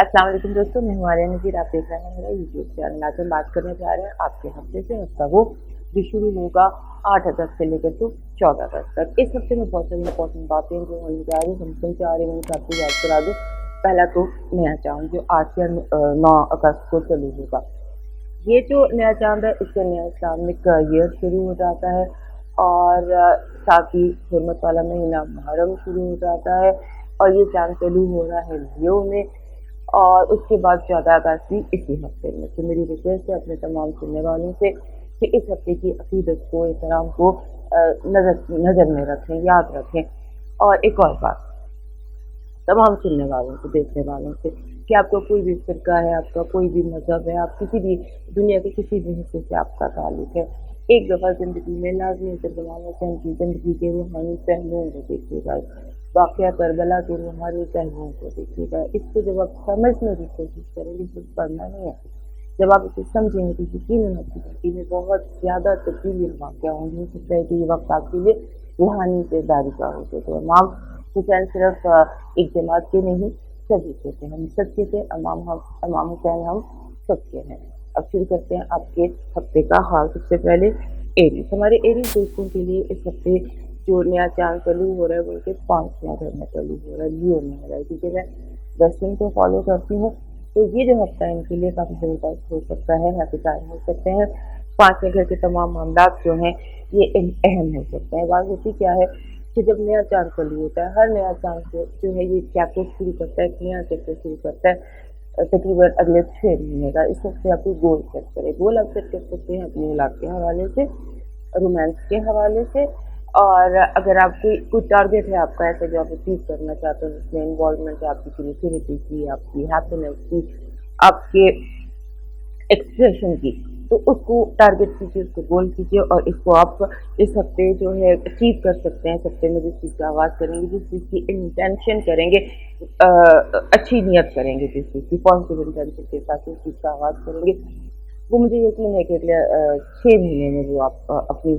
अस्सलाम वालेकुम दोस्तों, मैं हूँ आर्या नज़ीर। आप देख रहे हैं मेरा यूट्यूब चैनल। आज हम बात करने जा रहे हैं आपके हफ्ते से हफ्ता वो जो शुरू होगा 8 अगस्त से लेकर तो 14 अगस्त तक। इस हफ्ते में बहुत सारी इंपॉर्टेंट बातें जो होने जा रही हम सुनते आ रहे हैं, मैं आपको याद करा दूँ। पहला तो नया चांद जो 8 से 9 अगस्त को चालू होगा। ये जो नया चांद है इससे नया इस्लामिक ईयर शुरू हो जाता है और साथ ही हुर्मत वाला महीना मुहर्रम शुरू हो जाता है और ये चांद चालू हो रहा है लियो में। और उसके बाद 14 अगस्त भी इसी हफ्ते में। तो मेरी रिक्वेस्ट है अपने तमाम सुनने वालों से कि इस हफ्ते की अकीदत को, एहतराम को नज़र में रखें, याद रखें। और एक और बात तमाम सुनने वालों को, देखने वालों से, कि आपका कोई भी फ़िरका है, आपका कोई भी मज़हब है, आप किसी भी दुनिया के किसी भी हिस्से से आपका ताल्लुक़ है, एक दफ़ा ज़िंदगी में लाज़मी तर्जुमान हुसैन की ज़िंदगी के रूहानी पहलुओं को देखिएगा, वाक़या करबला के रूहानी पहलुओं को देखिएगा। इसको जब आप समझने की कोशिश करेंगे, सिर्फ पढ़ना नहीं है, जब आप इसे समझेंगे तो यकीनन आपकी ज़िंदगी में बहुत ज़्यादा तब्दीली वाक़या होंगी। हो सकता है कि ये वक्त आपके लिए रूहानी किरदारी का हो। तो इमाम हुसैन सिर्फ एक जमात के नहीं, सभी के थे, हम सबके थे। इमाम हुसैन हम सबके हैं। अब शुरू करते हैं आपके हफ्ते का हाल। सबसे पहले एरीज, हमारे एरीज दोस्तों के लिए इस हफ्ते जो नया चांद चालू हो रहा है वो उनके 5वें घर में चालू हो रहा है, लियो में हो रहा है। क्योंकि मैं वेस्टर्न को फॉलो करती हूँ, तो ये जो हफ्ता है इनके लिए काफ़ी ज़बरदस्त हो सकता है, हैप्पी टाइम हो सकते हैं। 5वें घर के तमाम मामला जो हैं ये अहम हो सकते हैं। बात होती क्या है कि जब नया चांद चालू होता है, हर नया चांद जो है ये चैप्टर शुरू करता है, एक नया चैप्टर शुरू करता है तकरीबन अगले 6 महीने का। इस वक्त आप कोई गोल सेट करें। गोल आप सेट कर सकते हैं अपने इलाके के हवाले से, रोमांस के हवाले से, और अगर आप कोई टारगेट है आपका ऐसा जो आप अचीव करना चाहते हैं, जिसमें इन्वॉल्वमेंट है आपकी क्रिएटिविटी की, आपकी हैप्पीनेस की, आपके एक्सप्रेशन की, तो उसको टारगेट कीजिए, उसको गोल कीजिए और इसको आप इस हफ्ते जो है अचीव कर सकते हैं। इस हफ्ते में जिस चीज़ का आगाज़ करेंगे, जिस चीज़ की इंटेंशन करेंगे, अच्छी नियत करेंगे, जिस चीज़ की पॉजिटिव इंटेंशन के साथ उस चीज़ का आगाज़ करेंगे, वो मुझे यकीन है कि अगले 6 महीने में वो आप अपनी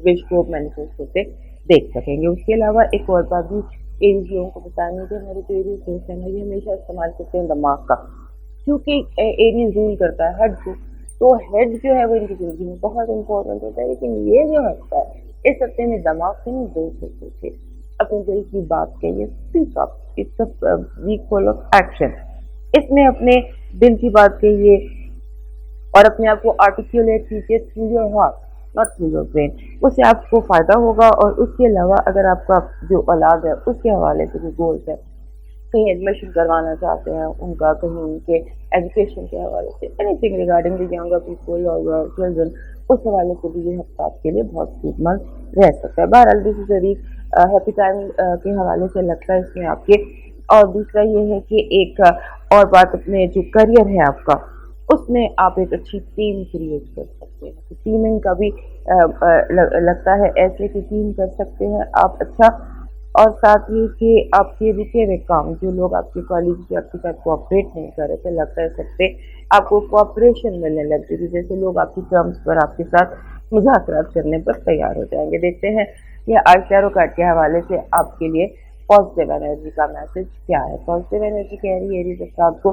विश को मैनिफेस्ट होते देख सकेंगे। उसके अलावा एक और बात भी एरीज लोगों को बतानी है कि हमारे जो एरीज दोस्त हैं ये हमेशा इस्तेमाल करते हैं दिमाग का, क्योंकि एरीज रूल करता है हेड को। तो हेड जो है वो इनकी ज़िंदगी में बहुत इंपॉर्टेंट होता है। लेकिन ये जो हफ्ता है, इस हफ्ते में दिमाग से नहीं, दिल से सोचिए, अपने दिल की बात कहिए, speak up, it's a week full of action. इसमें अपने दिल की बात कहिए और अपने आप को आर्टिकुलेट कीजिए through your heart, not through your brain. उससे आपको फ़ायदा होगा। और उसके अलावा अगर आपका जो औलाद है उसके हवाले से भी गोल्स है, कहीं एडमिशन करवाना चाहते हैं उनका, कहीं उनके एजुकेशन के हवाले से, anything regarding the younger people और चिल्ड्रन, उस हवाले से भी ये हफ्ता आपके लिए बहुत सूदमंद रह सकता है। बहरहाल this is a week happy time के हवाले से लगता है इसमें आपके। और दूसरा ये है कि एक और बात, अपने जो करियर है आपका, उसमें आप एक अच्छी टीम क्रिएट कर सकते हैं। तो टीमिंग का भी लगता है ऐसे कि टीम कर सकते हैं आप अच्छा। और साथ ही कि आपके रुके हुए काम, जो लोग आपके कॉलीग जो आपके साथ कोऑपरेट नहीं कर रहे थे, लगता है सबसे आपको कोऑपरेशन मिलने लग जाएगी। जैसे लोग आपकी टर्म्स पर आपके साथ मुज़ाकरात करने पर तैयार हो जाएंगे। देखते हैं कि आज टैरो कार्ड के हवाले से आपके लिए पॉजिटिव एनर्जी का मैसेज क्या है। पॉजिटिव एनर्जी कह रही है एरीज अफराद को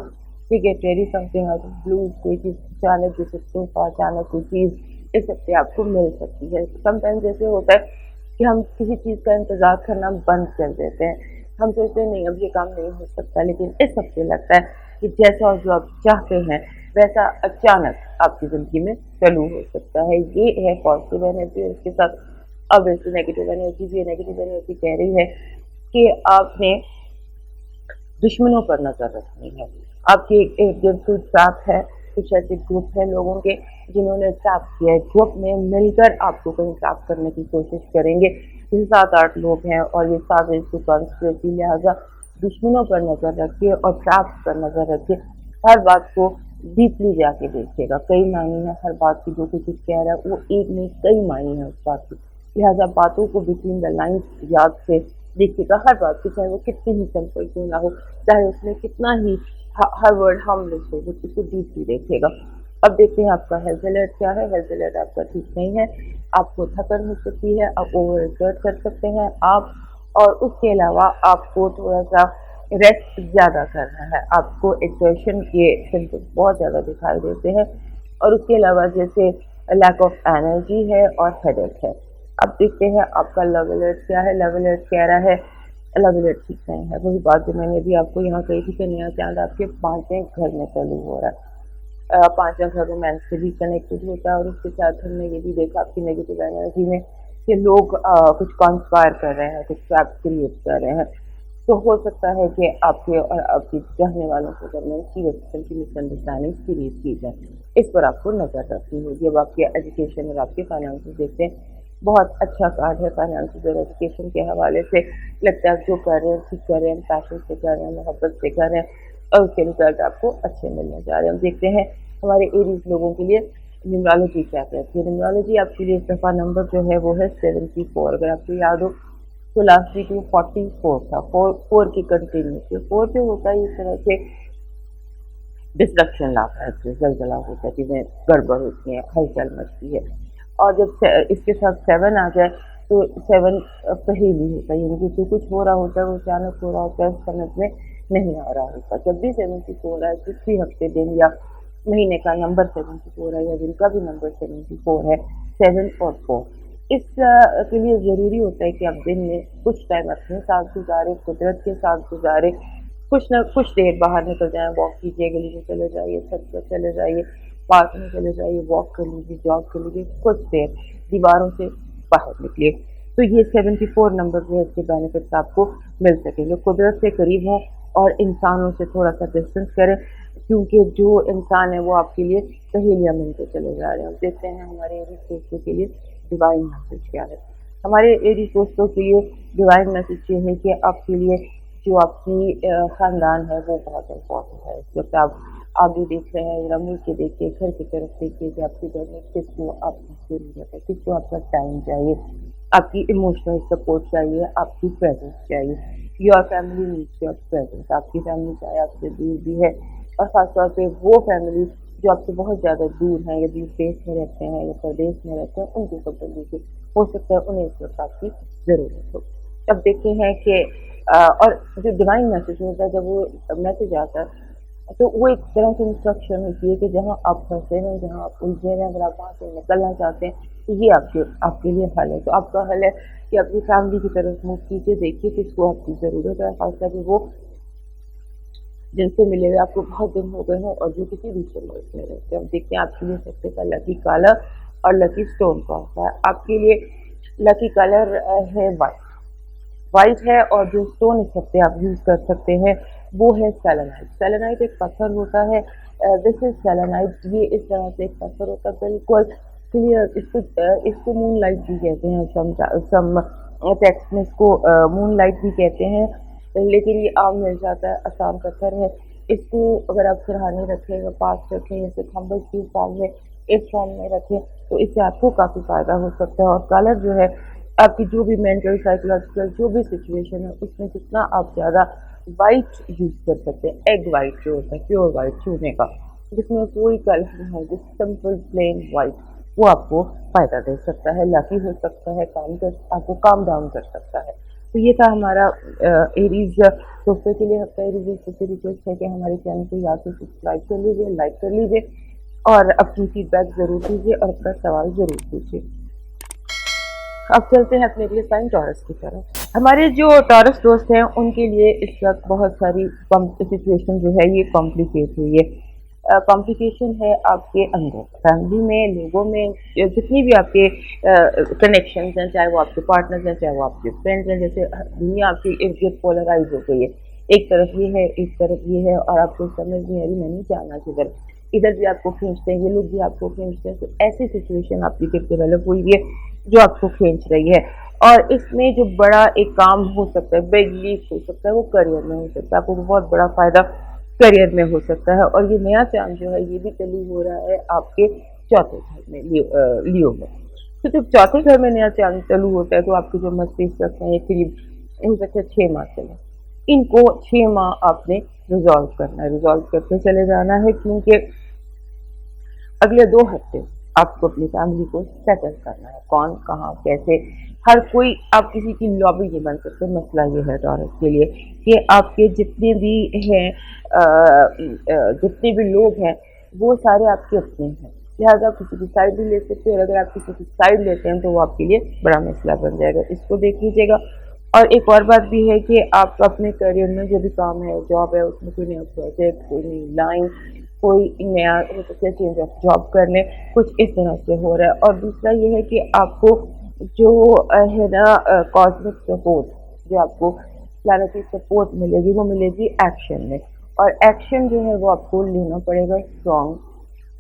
कि get ready, something out of blue, कोई चीज़ अचानक, जैसे तोहफा, अचानक कोई चीज़ इस हफ्ते आपको मिल सकती है। समटाइम जैसे होता है कि हम किसी चीज़ का इंतज़ार करना बंद कर देते हैं, हम सोचते हैं नहीं अब ये काम नहीं हो सकता, लेकिन इस हफ्ते लगता है कि जैसा जो आप चाहते हैं वैसा अचानक आपकी ज़िंदगी में चालू हो सकता है। ये है पॉजिटिव एनर्जी। और इसके साथ अब ऐसी नेगेटिव एनर्जी भी है। नेगेटिव एनर्जी कह रही है कि आपने दुश्मनों पर नज़र रखनी है। आपके इर्द गिर्द कोई ट्रैप है, कुछ ऐसे ग्रुप है लोगों के जिन्होंने ट्रैप किया है। ग्रुप में मिलकर आपको कहीं ट्रैप करने की कोशिश करेंगे। जैसे 7-8 लोग हैं और ये 7 इसको कॉन्स्पिरेसी, लिहाजा दुश्मनों पर नज़र रखिए और ट्रैप पर नज़र रखिए। हर बात को डीपली जाके देखिएगा, कई मायने हैं हर बात की। जो कोई कुछ कह रहा है वो एक नहीं कई मायने हैं उस बात की, लिहाजा बातों को बिटवीन द लाइन्स याद से देखिएगा। हर बात की, चाहे वो कितनी ही सिंपल क्यों ना हो, चाहे उसमें कितना ही हर वर्ड हार्मलेस हो, उसको डीपली देखिएगा। अब देखते हैं आपका हेल्थ अलर्ट क्या है। हेल्थ अलर्ट आपका ठीक नहीं है, आपको थकन हो सकती है, आप ओवर एक्सर्ट कर सकते हैं आप, और उसके अलावा आपको थोड़ा सा रेस्ट ज़्यादा करना है, आपको एक्सर्शन के सिम्टम्स बहुत ज़्यादा दिखाई देते हैं, और उसके अलावा जैसे लैक ऑफ एनर्जी है और हेडेक है। अब देखते हैं आपका लव अलर्ट क्या है। लव अलर्ट कह रहा है लव अलर्ट ठीक नहीं है, वही बात जो मैंने भी आपको यहाँ कही थी कि नया चांद आपके 5वें घर में चालू हो रहा है। 5वां घर रोमांस से भी कनेक्टेड होता है, और उसके साथ हमने ये भी देखा आपकी नेगेटिव एनर्जी में कि लोग कुछ कॉन्स्पायर कर रहे हैं, कुछ ट्रैप क्रिएट कर रहे हैं। तो हो सकता है कि आपके और आपके चाहने वालों के दरमियान सीरियस की मिसअंडरस्टैंडिंग क्रिएट की जाए। इस पर आपको नजर रखनी होगी। अब आपके एजुकेशन और आपके फाइनेंसेस देखते हैं, बहुत अच्छा कार्ड है फाइनेंसेस और एजुकेशन के हवाले से। लगता है जो कर रहे हैं ठीक कर रहे हैं, पैशन से कर रहे हैं, मोहब्बत से कर रहे हैं, और उसके रिजल्ट आपको अच्छे मिलने जा रहे हैं। हम देखते हैं हमारे एरीज लोगों के लिए न्यूमरोलॉजी क्या कहती है। न्यूमरोलॉजी आपके लिए इस दफ़ा नंबर जो है वो है 74। अगर आपको याद हो तो लास्ट वीक में 44 था, फोर की कंटिन्यूटी। 4 जो होता है इस तरह से डिस्ट्रक्शन लाता है, जलजला होता है, चीज़ें गड़बड़ होती हैं, हलचल मचती है। और जब इसके साथ 7 आ जाए तो 7 पहेली होता है, यानी कि जो कुछ हो रहा होता है वो अचानक हो रहा होता है, समझ में नहीं आ रहा होता। जब भी 74 है, किसी हफ्ते दिन या महीने का नंबर 74 है, या दिन का भी नंबर 74 है, 7 और 4, इस के लिए ज़रूरी होता है कि आप दिन में कुछ टाइम अपने साथ गुजारें, कुदरत के साथ गुजारें, कुछ न कुछ देर बाहर निकल जाएं, वॉक कीजिए, गली में चले जाइए, छत पर चले जाइए, पार्क में चले जाइए, वॉक कर लीजिए, जॉग कर लीजिए, कुछ देर दीवारों से बाहर निकलिए। तो ये 74 नंबर जो है इसके बेनिफिट्स आपको मिल सकेंगे। कुदरत से करीब हों और इंसानों से थोड़ा सा डिस्टेंस करें, क्योंकि जो इंसान है वो आपके लिए पहेलियाँ मिलते चले जा रहे हैं। हम देखते हैं हमारे एरीज दोस्तों के लिए डिवाइन मैसेज क्या है। हमारे एरीज दोस्तों के लिए डिवाइन मैसेज ये है कि आपके लिए जो आपकी ख़ानदान है वो बहुत इम्पोर्टेंट है। इस वक्त आप आगे देख रहे हैं, रमू के देखिए, घर की तरफ देखिए कि आपके घर में किसको आपकी ज़रूरत है, किसको आपका टाइम चाहिए, आपकी इमोशनल सपोर्ट चाहिए, आपकी प्रेजेंस चाहिए। Your family needs your presence. आपकी फैमिली चाहे आपसे दूर भी है, और ख़ासतौर पे वो फैमिली जो आपसे बहुत ज़्यादा दूर हैं, या दूर देश में रहते हैं या प्रदेश में रहते हैं, उनकी खबर लीजिए, हो सकता है उन्हें इस वक्त आपकी ज़रूरत हो। अब देखते हैं कि और जो डिवाइन मैसेज होता है, जब वो मैसेज आता है तो वो एक तरह की इंस्ट्रक्शन होती है कि जहाँ आप फंसे हैं, जहाँ आप उलझे हैं, अगर आप वहाँ से निकलना चाहते हैं तो ये आपके लिए हल है। तो आपका हल है कि अपनी फैमिली की तरफ मूव कीजिए, देखिए किसको आपकी ज़रूरत है, खासकर कि वो जिनसे मिले हुए आपको बहुत दिन हो गए हैं और जो किसी दूसरे मुल्क में रहते हैं। हम देखते हैं आपके लिए सबसे पहले लकी कलर और लकी स्टोन कौन सा है। आपके लिए लकी कलर है वाइट है, और जो स्टोन इस हफ्ते आप यूज़ कर सकते हैं वो है सेलेनाइट। सेलेनाइट एक पत्थर होता है, दिस इज सेलेनाइट। ये इस तरह से एक पत्थर होता है, बिल्कुल क्लियर। इसको मून लाइट भी कहते हैं, सम टेक्स्ट में इसको मून लाइट भी कहते हैं, लेकिन ये आम मिल जाता है, आसान पत्थर है। इसको अगर आप सिरहाने रखें या पास रखें, जैसे थम्बल की फॉर्म में, इस फॉर्म में रखें, तो इससे आपको काफ़ी फ़ायदा हो सकता है। और कलर जो है आपकी जो भी मेंटल साइकोलॉजिकल जो भी सिचुएशन है उसमें जितना आप ज़्यादा वाइट यूज़ कर सकते हैं, एग वाइट जो होता है, प्योर वाइट चूने का, जिसमें कोई कलर नहीं है, जिस सिंपल प्लेन वाइट, वो आपको फ़ायदा दे सकता है, लकी हो सकता है, आपको काम डाउन कर सकता है। तो ये था हमारा एरीज दोस्तों के लिए हफ्ता। एरीज दोस्तों की रिक्वेस्ट है कि हमारे चैनल को या तो सब्सक्राइब कर लीजिए, लाइक कर लीजिए, और अपनी फीडबैक ज़रूर दीजिए और अपना सवाल ज़रूर पूछिए। अब चलते हैं अपने लिए साइन टॉरस की तरफ। हमारे जो टॉरस दोस्त हैं उनके लिए इस वक्त बहुत सारी सिचुएशन जो है ये कॉम्प्लिकेट हुई है। कॉम्प्लिकेशन है आपके अंदर, फैमिली में, लोगों में, जितनी भी आपके कनेक्शंस हैं, चाहे वो आपके पार्टनर्स हैं, चाहे वो आपके फ्रेंड्स हैं। जैसे दुनिया आपकी इर्द गिर्द पोलराइज हो गई है, एक तरफ ये है, एक तरफ ये है, और आपको समझ नहीं आ रही मैं नहीं जाना किधर। इधर भी आपको खींचते हैं, ये लोग भी आपको खींचते हैं। तो ऐसी सिचुएशन आपकी डेवलप हुई है जो आपको खींच रही है, और इसमें जो बड़ा एक काम हो सकता है, बिग लीप हो सकता है, वो करियर में हो सकता है। आपको बहुत बड़ा फायदा करियर में हो सकता है। और ये नया चांद जो है ये भी चालू हो रहा है आपके चौथे घर में, लियो में। तो जब चौथे घर में नया चांद चालू होता है तो आपके जो मस्तिष्क हैं ये करीब हो सकता है 6 माह चले। इनको 6 माह आपने रिजॉल्व करना है, रिजॉल्व करते चले जाना है, क्योंकि अगले 2 हफ्ते आपको अपनी फैमिली को सेटल करना है, कौन कहाँ कैसे, हर कोई, आप किसी की लॉबी नहीं बन सकते। मसला ये है टॉरस के लिए कि आपके जितने भी हैं जितने भी लोग हैं वो सारे आपके अपने हैं, लिहाजा आप किसी की साइड भी ले सकते हैं, और अगर आप किसी की साइड लेते हैं तो वो आपके लिए बड़ा मसला बन जाएगा, इसको देख लीजिएगा। और एक और बात भी है कि आप अपने करियर में जो भी काम है, जॉब है, उसमें कोई नया प्रोजेक्ट, कोई नई लाइन, कोई नया हो सकता है चेंज ऑफ जॉब कर लें, कुछ इस तरह से हो रहा है। और दूसरा ये है कि आपको जो है ना कॉस्मिक सपोर्ट, जो आपको प्लैनेटरी सपोर्ट मिलेगी, वो मिलेगी एक्शन में, और एक्शन जो है वो आपको लेना पड़ेगा स्ट्रॉन्ग,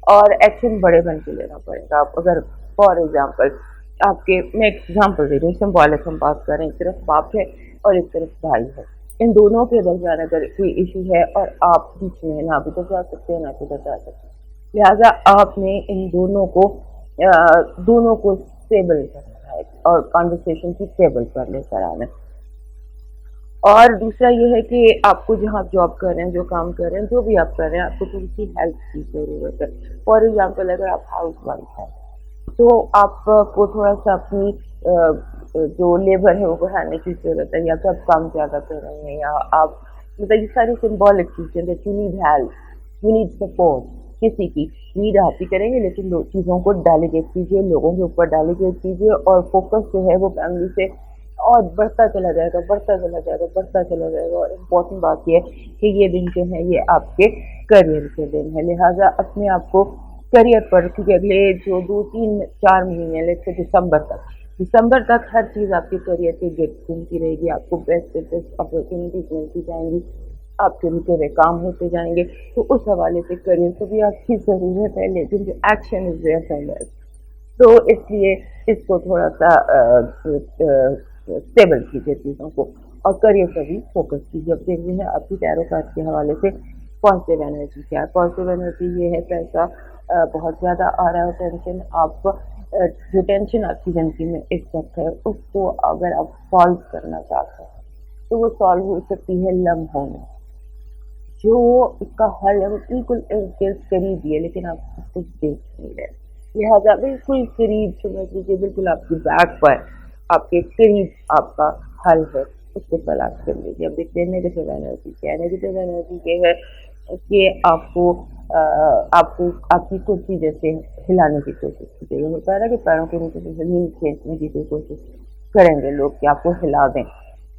और एक्शन बड़े बन के लेना पड़ेगा। आप अगर फॉर एग्जांपल आपके, मैं एग्जांपल दे रही हूँ, सिंबॉलिक हम बात करें, एक तरफ बाप है और एक तरफ भाई है, इन दोनों के दरमियान अगर कोई इशू है और आप बीच में ना भी तो जा सकते हैं ना भी तो जा सकते हैं, लिहाजा आपने इन दोनों को स्टेबल करना है और कॉन्वर्सेशन की स्टेबल कर लेकर आना है। और दूसरा ये है कि आपको जहाँ आप जॉब कर रहे हैं, जो काम कर रहे हैं, जो भी आप कर रहे हैं, आपको थोड़ी सी हेल्प की ज़रूरत है। फॉर एग्जांपल अगर आप हाउस वाइफ हैं तो आपको थोड़ा सा अपनी जो लेबर है वो बढ़ाने की ज़रूरत है, या तो आप काम ज़्यादा कर रहे हैं, या आप मतलब ये सारी सिंबॉलिक चीज़ें, that you need help, you need support, किसी की नीड आप ही करेंगे, लेकिन चीज़ों को डेलीगेट कीजिए, लोगों के ऊपर डेलीगेट कीजिए, और फोकस जो है वो फैमिली से और बढ़ता चला जाएगा, बढ़ता चला जाएगा, बढ़ता चला जाएगा। और इम्पोर्टेंट बात यह है कि ये दिन जो है ये आपके करियर के दिन है, लिहाजा अपने आप को करियर पर, क्योंकि अगले जो 2 3 4 महीने लेके दिसंबर तक हर चीज़ आपके करियर के गेट घूमती रहेगी, आपको बेस्ट से बेस्ट अपॉर्चुनिटीज मिलती जाएंगी, आपके रुके हुए काम होते जाएंगे। तो उस हवाले से करियर को भी आपकी ज़रूरत है, लेकिन जो एक्शन इज देयर फॉर, तो इसलिए इसको थोड़ा सा स्टेबल कीजिए चीज़ों को, और करियर पर भी फोकस कीजिए। अब देखिए हैं आपकी टैरो कार्ड के हवाले से पॉजिटिव एनर्जी क्या है। पॉजिटिव एनर्जी ये है, पैसा बहुत ज़्यादा आ रहा है, टेंशन आप जो टेंशन आपकी ज़िंदगी में इस वक्त है उसको अगर आप सॉल्व करना चाहते हैं तो वो सॉल्व हो सकती है लम्हों में, जो इसका हल है वो बिल्कुल करीब ही है, लेकिन आप उसको देख नहीं रहे, लिहाजा बिल्कुल करीब समझ लीजिए, बिल्कुल आपकी बैक पर आपके करीब आपका हल है, उसको तलाश कर लीजिए। अब देखते हैं नेगेटिव एनर्जी क्या है। नेगेटिव एनर्जी ये है कि आपको आपकी कुर्सी जैसे हिलाने की कोशिश कीजिए, होता है ना कि पैरों के नीचे से ज़मीन खींचने की कोशिश करेंगे लोग कि आपको हिला दें,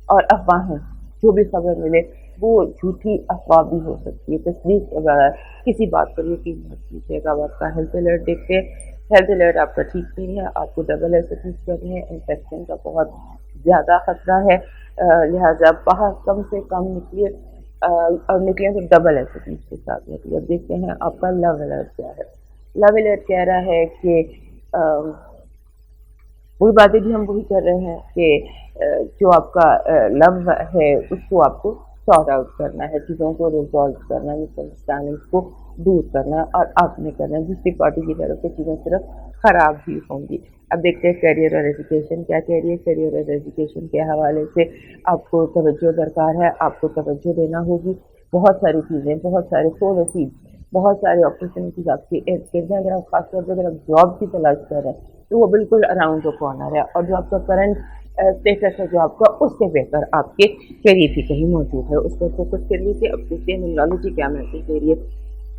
और अफवाहें, जो भी खबर मिले वो झूठी अफवाह भी हो सकती है, तस्दीक के बगैर किसी बात पर यकीन मत कीजिएगा। अब आपका हेल्थ अलर्ट देखते हैं, हेल्थ अलर्ट आपका ठीक नहीं है, आपको डबल एसिड करने हैं, इन्फेक्शन का बहुत ज़्यादा खतरा है, लिहाजा बाहर कम से कम निकलिए, और निकलें तो डबल एसिड के साथ निकलिए। अब देखते हैं आपका लव अलर्ट क्या है। लव अलर्ट कह रहा है कि वही बातें भी हम वही कर रहे हैं कि जो आपका लव है उसको आपको सॉर्ट आउट करना है, चीज़ों को रिजॉल्व करना है, मिसअंडरस्टैंडिंग्स को दूर करना है, और आपने करना है, दूसरी पार्टी की तरफ से चीज़ें सिर्फ ख़राब ही होंगी। अब देखते हैं करियर और एजुकेशन क्या कह रही है। करियर और एजुकेशन के हवाले से आपको तवज्जो दरकार है, आपको तवज्जो देना होगी। बहुत सारी चीज़ें, बहुत सारे सोलर सीड्स, बहुत सारे अपॉर्चुनिटीज आपके इर्द गिर्द हैं। अगर आप खासतौर पर अगर आप जॉब की तलाश कर रहे हैं तो वो बिल्कुल अराउंड द कॉर्नर है, और जो आपका करंट स्टेटस है जॉब का उससे बेहतर आपके करीब ही कहीं मौजूद है, उस पर फोकस कर लीजिए। अब देखते हैं न्यूमरोलॉजी क्या मैसेज दे रही है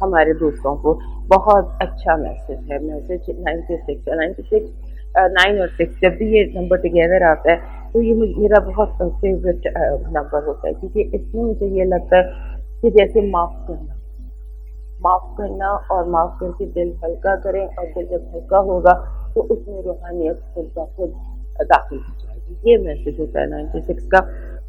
हमारे दोस्तों को। बहुत अच्छा मैसेज है, मैसेज 96 9 और 6, जब भी ये नंबर टुगेदर आता है तो ये मेरा बहुत फेवरेट नंबर होता है, क्योंकि इसमें मुझे ये लगता है कि जैसे माफ़ करना और माफ़ करके दिल हल्का करें, और दिल जब हल्का होगा तो उसमें रूहानियत खुद ब खुद दाखिल हो जाएगी। ये मैसेज होता है 96 का,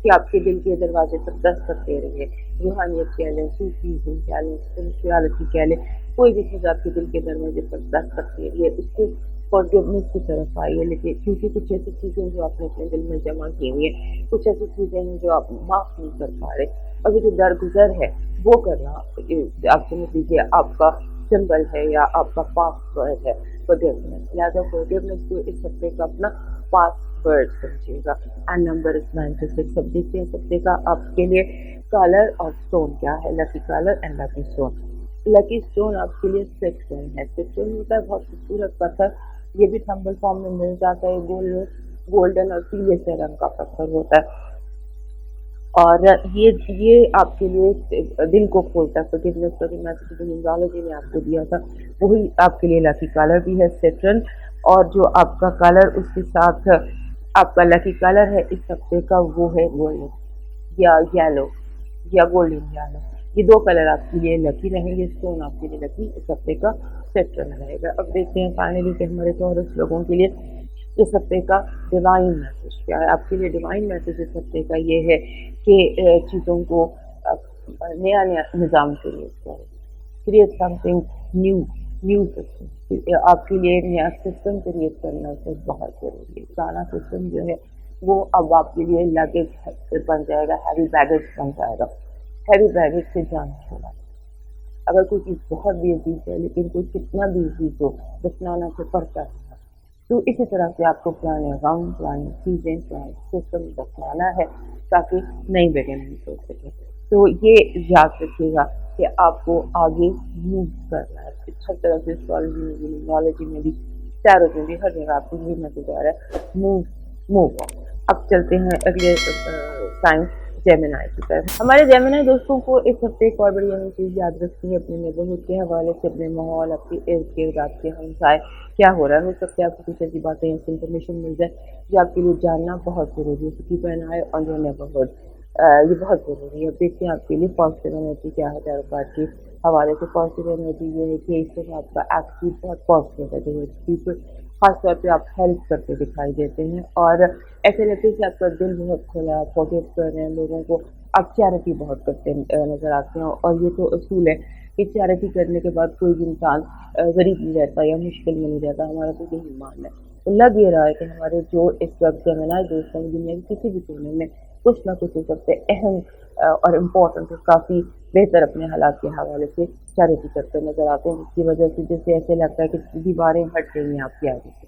कि आपके दिल के दरवाजे पर दस्तक दे रही है। रूहानियत कह लें, सूफीज़्म कह लें, स्पिरिचुअलिटी कह लें, कोई भी चीज़ आपके दिल के दरवाजे पर दस्तक दे रही है, उसको फॉरगिवनेस की तरफ आइए। लेकिन क्योंकि कुछ ऐसी चीज़ें जो आपने अपने दिल में जमा की हुई है, कुछ ऐसी चीज़ें हैं जो आप माफ़ नहीं कर पा रहे, और जो दरगुजर है वो करना आप समझ लीजिए आपका सिंबल है या आपका पासवर्ड है फॉरगिवनेस। लिहाजा फॉरगिवनेस को इस हफ्ते का अपना पासवर्ड समझिएगा। And number is 96। अब देखते हैं इस हफ्ते का आपके लिए कलर और स्टोन क्या है, lucky colour and lucky stone. Lucky stone आपके लिए सिट्रन है। सिट्रन होता है बहुत खूबसूरत पत्थर, ये भी थंबल फॉर्म में मिल जाता है। गोल्डन और पीले से रंग का पत्थर होता है, और ये आपके लिए दिल को खोलता है। फॉरगिवनेस का जो मैसेज न्यूमरोलॉजी ने आपको दिया था, वही आपके लिए लकी कलर भी है सिट्रन। और जो आपका कलर उसके साथ आपका लकी कलर है इस हफ्ते का, वो है गोल्डन या येलो या गोल्डन येलो। ये दो कलर आपके लिए लकी रहेंगे। स्टोन आपके लिए लकी इस हफ्ते का सिट्रन रहेगा। अब देखते हैं फाइनली कि हमारे टॉरस लोगों के लिए इस हफ्ते का डिवाइन मैसेज क्या है। आपके लिए डिवाइन मैसेज इस हफ्ते का ये है कि चीज़ों को नया नया निज़ाम क्रिएट समथिंग न्यू सिस्टम। आपके लिए नया सिस्टम क्रिएट करना तो बहुत ज़रूरी है। पुराना सिस्टम जो है वो अब आपके लिए लगेज बन जाएगा, हैवी बैगेज बन जाएगा। हैवी बैगेज से जाना छोड़ा। अगर कोई चीज़ बहुत भी अजीब है, लेकिन कोई कितना भी अजीब हो, दफनाना से पड़ता है। तो इसी तरह से आपको पुराने गम, पुरानी चीज़ें, पुराने सिस्टम दफनाना है ताकि नई बिगिनिंग हो सके। तो ये याद रखिएगा कि आपको आगे मूव करना है। हर तरह से एस्ट्रोलॉजी में भी, न्यूमरोलॉजी में भी, टैरो में भी, हर जगह आपको ये मैसेज आ रहा है, मूव ऑन। अब चलते हैं अगले साइन जेमिनाई की तरफ। हमारे जेमिनाई दोस्तों को इस हफ्ते एक और बड़ी अहम चीज़ याद रखनी है अपने नेबरहुड के हवाले से, अपने माहौल, अपने इर्द गिर्द, आपके हमसाए क्या हो रहा है। हो सकता है आपको कुछ ऐसी बातें, ऐसी इन्फॉर्मेशन मिल जाए जो आपके लिए जानना बहुत ज़रूरी है। Keep an I on your neighbourhood, ये बहुत ज़रूरी है। अब देखते हैं आपके लिए पॉजिटिव एनर्जी क्या है टैरो कार्ड के हवाले से। पॉजिटिव एनर्जी ये है कि इस समय आपका एटीट्यूड बहुत पॉजिटिव है। जो पीपल खासतौर पे आप हेल्प करते दिखाई देते हैं, और ऐसे लगता है कि आपका दिल बहुत खुला, आप फॉरगिव कर रहे हैं लोगों को। आप चैरिटी बहुत करते नज़र आते हैं, और ये तो असूल है कि चैरिटी करने के बाद कोई भी इंसान गरीब नहीं रहता या मुश्किल में नहीं रहता। हमारा तो यही मान है। तो लग ये रहा है कि हमारे जो इस वक्त जेमिनाई दोस्त हैं दुनिया के किसी भी कोने में कुछ ना कुछ सबसे अहम और इम्पोर्टेंट और काफ़ी बेहतर अपने हालात के हवाले से चैरिटी करते नजर आते हैं, जिसकी वजह से जैसे ऐसे लगता है कि दीवारें हट रही हैं आपके आगे से।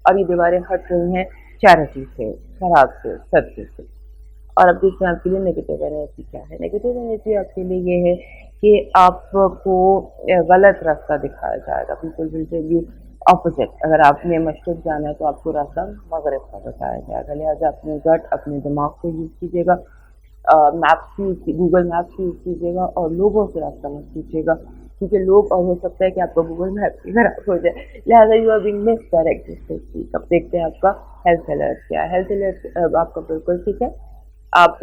और ये दीवारें हट रही हैं चैरिटी से, खराब से, सदके से। और अब देखते हैं आपके लिए नेगेटिव एनर्जी क्या है। नेगेटिव एनर्जी आपके लिए ये है कि आपको गलत रास्ता दिखाया जाएगा। People will tell you opposite. अगर आपने मशरक़ जाना है तो आपको रास्ता मगरिब का बताया जाएगा। लिहाजा अपने गट, अपने दिमाग को यूज़ कीजिएगा। गूगल मैप्स यूज़ कीजिएगा, और लोगों से रास्ता मत पूछिएगा, क्योंकि लोग, और हो सकता है कि आपका गूगल मैप भी खराब हो जाए। लिहाजा यू आर बीइंग मिसडायरेक्टेड। अब देखते हैं आपका हेल्थ अलर्ट क्या है। हेल्थ अलर्ट आपका बिल्कुल ठीक है। आप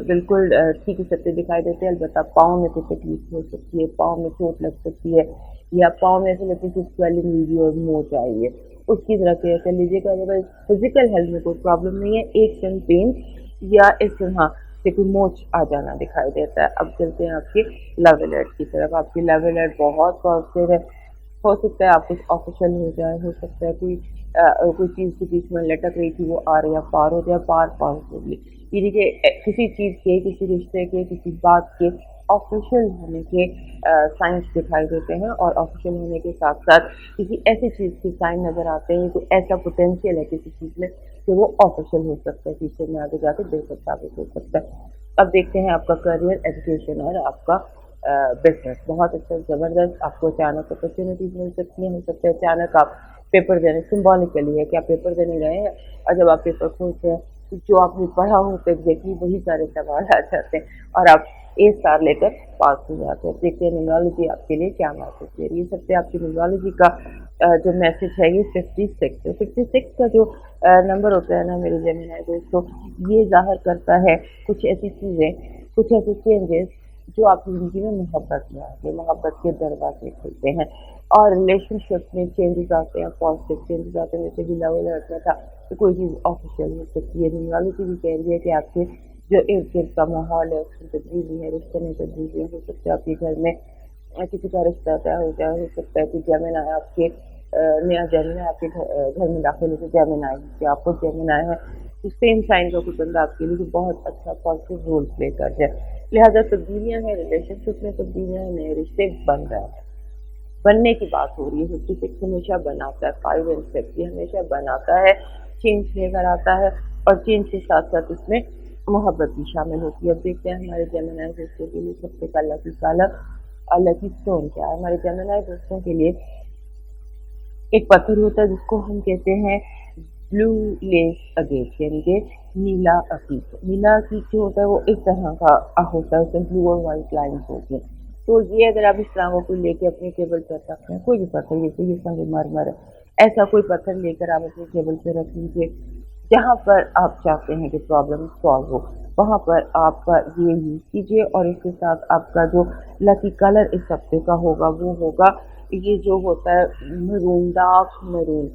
बिल्कुल ठीक ही सकते दिखाई देते हैं। अलबत्ता पाँव में कुछ तकलीफ हो सकती है, पाँव में चोट लग सकती है, या पाँव में ऐसे लगता है कि स्वेलिंग हुई और मोच आई है, उसकी तरह केयर कर लीजिएगा। अदरवाइज फिजिकल हेल्थ में कोई प्रॉब्लम नहीं है। एक सन पेन या इस तरह से कोई मोच आ जाना दिखाई देता है। अब चलते हैं आपके लव अलर्ट की तरफ। आपकी लव अलर्ट बहुत पॉजिटिव है। हो सकता है आप कुछ ऑफिशियल हो जाए, हो सकता है कोई चीज़ के बीच में लटक रही थी वो आ रही है, पार हो जाए, पार पॉजिटिवली। ये देखिए किसी चीज़ के, किसी रिश्ते के, किसी बात के ऑफिशियल होने के साइंस दिखाई देते हैं, और ऑफिशियल होने के साथ साथ किसी ऐसी चीज़ के साइन नज़र आते हैं, कोई ऐसा पोटेंशियल है किसी चीज़ में कि वो ऑफिशियल हो सकता है, फ्यूचर में आगे जाकर बेहतर साबित हो सकता है। अब देखते हैं आपका करियर, एजुकेशन और आपका बिजनेस। बहुत अच्छा, ज़बरदस्त। आपको अचानक अपॉर्चुनिटीज़ मिल सकती हैं। हो सकता है अचानक आप पेपर देने, सिम्बॉलिकली है कि आप पेपर देने गए हैं, और जब आप पेपर खोलते हैं तो जो आपने पढ़ा हो तो एग्जैक्टली वही सारे सवाल आ जाते हैं, और आप ए स्टार लेकर पास हो जाते हैं। देखते हैं न्यूमरोलॉजी आपके लिए क्या मैसेज दे रही है। सबसे आपकी न्यूमरोलॉजी का जो मैसेज है ये 56 है। 56 का जो नंबर होता है ना मेरे जेमिनाई दोस्तों, ये जाहिर करता है कुछ ऐसी चीज़ें, कुछ ऐसे चेंजेस जो आपकी ज़िंदगी में मोहब्बत में आते हैं, मोहब्बत के दरवाजे खुलते हैं, और रिलेशनशिप में चेंजेस आते हैं, पॉजिटिव चेंजेस आते हैं। जैसे भी लव अलर्ट में था तो कोई चीज़ ऑफिशियल हो सकती है। न्यूमरोलॉजी भी कह रही है कि आपके जो इर्द गिर्द का माहौल है उसमें तब्दीली है, रिश्ते में तब्दीली हो सकता है। आपके घर में किसी का रिश्ता तय हो जाए, हो सकता है कि जेमिनाई आपके नया जेमिनाई आपके घर में दाखिल हो, तो जेमिनाई कि आपको जेमिनाई है तो सेम साइन का कोई बंदा आपके लिए बहुत अच्छा पॉजिटिव रोल प्ले कर जाए। लिहाजा तब्दीलियाँ हैं, रिलेशनशिप में तब्दीलियाँ हैं, नए रिश्ते बन रहे हैं, बनने की बात हो रही है। 56 हमेशा बनाता है, 5 एंड 6 ये हमेशा बनाता है, चेंज लेकर आता है, और चेंज के साथ साथ इसमें मोहब्बत भी शामिल होती है। अब देखते हैं हमारे जेमिनाई दोस्तों के लिए सबसे पहला की कलर लकी स्टोन क्या है? हमारे जेमिनी दोस्तों के लिए एक पत्थर होता है जिसको हम कहते हैं ब्लू लेस अगेट, यानी कि नीला अकीक। नीला अकीक जो होता है वो इस तरह का होता है, उसमें ब्लू और व्हाइट लाइन्स होती हैं। तो ये अगर आप इस तरह को लेके अपने टेबल पर रखते हैं, कोई भी पत्थर, जैसे ये संगमरमर है, ऐसा कोई पत्थर लेकर आप अपने टेबल पर रख लीजिए। जहाँ पर आप चाहते हैं कि प्रॉब्लम सॉल्व हो, वहाँ पर आप ये यूज़ कीजिए। और इसके साथ आपका जो लकी कलर इस हफ्ते का होगा वो होगा ये जो होता है मरून, डार्क मरून,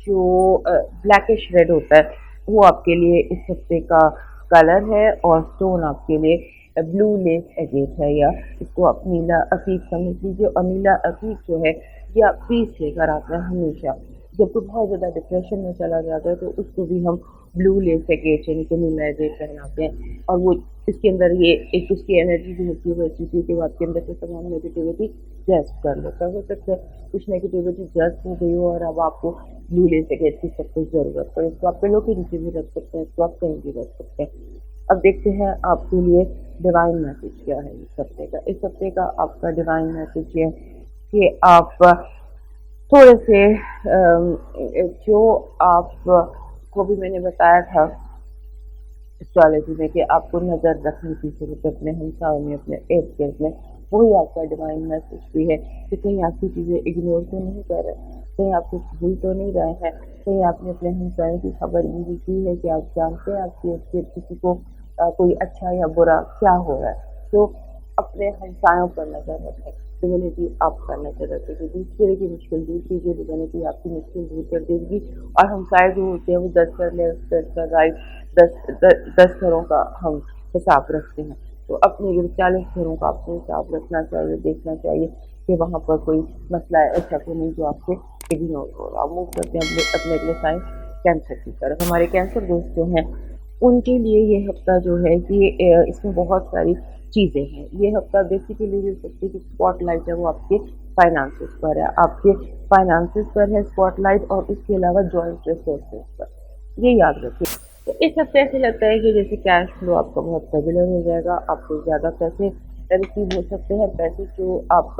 जो ब्लैकिश रेड होता है, वो आपके लिए इस हफ्ते का कलर है। और स्टोन आपके लिए ब्लू लेस एगेट है, या इसको आप नीला अकीक समझ लीजिए। और नीला अकीक जो है ये आप पीस लेकर आते हैं हमेशा। जब कोई बहुत ज़्यादा डिप्रेशन में चला जाता है तो उसको भी हम ब्लू लेस एगेट यानी कि नीला एगेट पहनाते हैं। और वो इसके अंदर ये एक उसकी एनर्जी जो होती है वो ऐसी होती है कि आपके अंदर से तमाम नेगेटिविटी जस्ट कर लेता है। हो सकता है कुछ नेगेटिविटी जस्ट हो गई हो और अब आपको ब्लू लेस एगेट की सब कुछ ज़रूरत पड़े। इसको आप पिलो के नीचे भी रख सकते हैं, इसको आप कहीं भी रख सकते हैं। अब देखते हैं आपके लिए डिवाइन मैसेज क्या है इस हफ्ते का। इस हफ्ते का आपका डिवाइन मैसेज ये है कि आप थोड़े से जो आप को भी मैंने बताया था एस्ट्रोलॉजी में कि आपको नज़र रखने की जरूरत है अपने हमसायों में, अपने इर्द गिर्द में, वही आपका डिवाइन मैसेज भी है कि कहीं आपकी चीज़ें इग्नोर तो नहीं कर रहे, कहीं आप कुछ भूल तो नहीं रहे हैं, कहीं आपने अपने हमसायों की खबर ये की है कि आप जानते हैं आपके इर्द गिर्द किसी को कोई अच्छा या बुरा क्या हो रहा है। तो अपने हमसायों पर नज़र रखें। डिविनिटी आप पर नज़र रखेगी, दूसरे की मुश्किल दूर कीजिए, डिविनिटी आपकी मुश्किल दूर कर देगी। और हमसाए जो होते हैं वो 10 कर लेफ्ट, 10 कर राइट, 10 घरों का हम हिसाब रखते हैं। तो अपने 40 घरों का आपको हिसाब रखना चाहिए, देखना चाहिए कि वहाँ पर कोई मसला है ऐसा तो नहीं जो आपसे इग्नोर हो रहा। मूव करते हैं अपने अगले साइन कैंसर की तरफ। हमारे कैंसर दोस्त जो हैं उनके लिए ये हफ्ता जो है कि इसमें बहुत सारी चीज़ें हैं। ये हफ्ता बेसिकली जो सबसे जो स्पॉटलाइट है वो आपके फाइनेंसेस पर है, आपके फाइनेंसेस पर है स्पॉटलाइट, और उसके अलावा जॉइंट रिसोर्सेज पर। ये याद रखिए। तो इस हफ्ते ऐसे लगता है कि जैसे कैश फ्लो आपका बहुत रेगुलर हो जाएगा, आपको ज़्यादा पैसे रिसीव हो सकते हैं। पैसे जो आप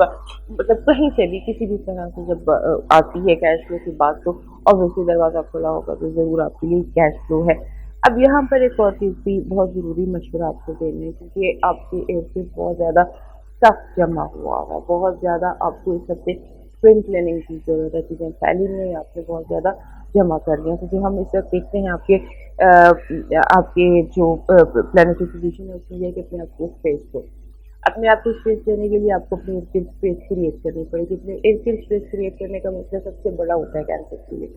मतलब कहीं से भी किसी भी तरह से जब आती है कैश फ्लो की बात, तो ऑब्वियसली दरवाज़ा खुला होगा तो ज़रूर आपके लिए कैश फ्लो है। अब यहाँ पर एक और चीज़ भी बहुत ज़रूरी मशवरा आपको देना है, क्योंकि आपके इर्द गिर्द बहुत ज़्यादा स्टफ जमा हुआ है, बहुत ज़्यादा आपको इस हफ्ते स्प्रिंग क्लीनिंग की ज़रूरत है। चीज़ें फैली हुई हैं, आपने बहुत ज़्यादा जमा कर लिया, क्योंकि हम इस वक्त देखते हैं आपके जो प्लानिटरी पोजीशन है उसमें यह कि अपने आप को स्पेस दो। अपने आप को स्पेस देने के लिए आपको अपने इर्द गिर्द स्पेस क्रिएट करनी पड़ेगी। अपने इर्द गिर्द स्पेस क्रिएट करने का मतलब सबसे बड़ा होता है कैंसर के लिए।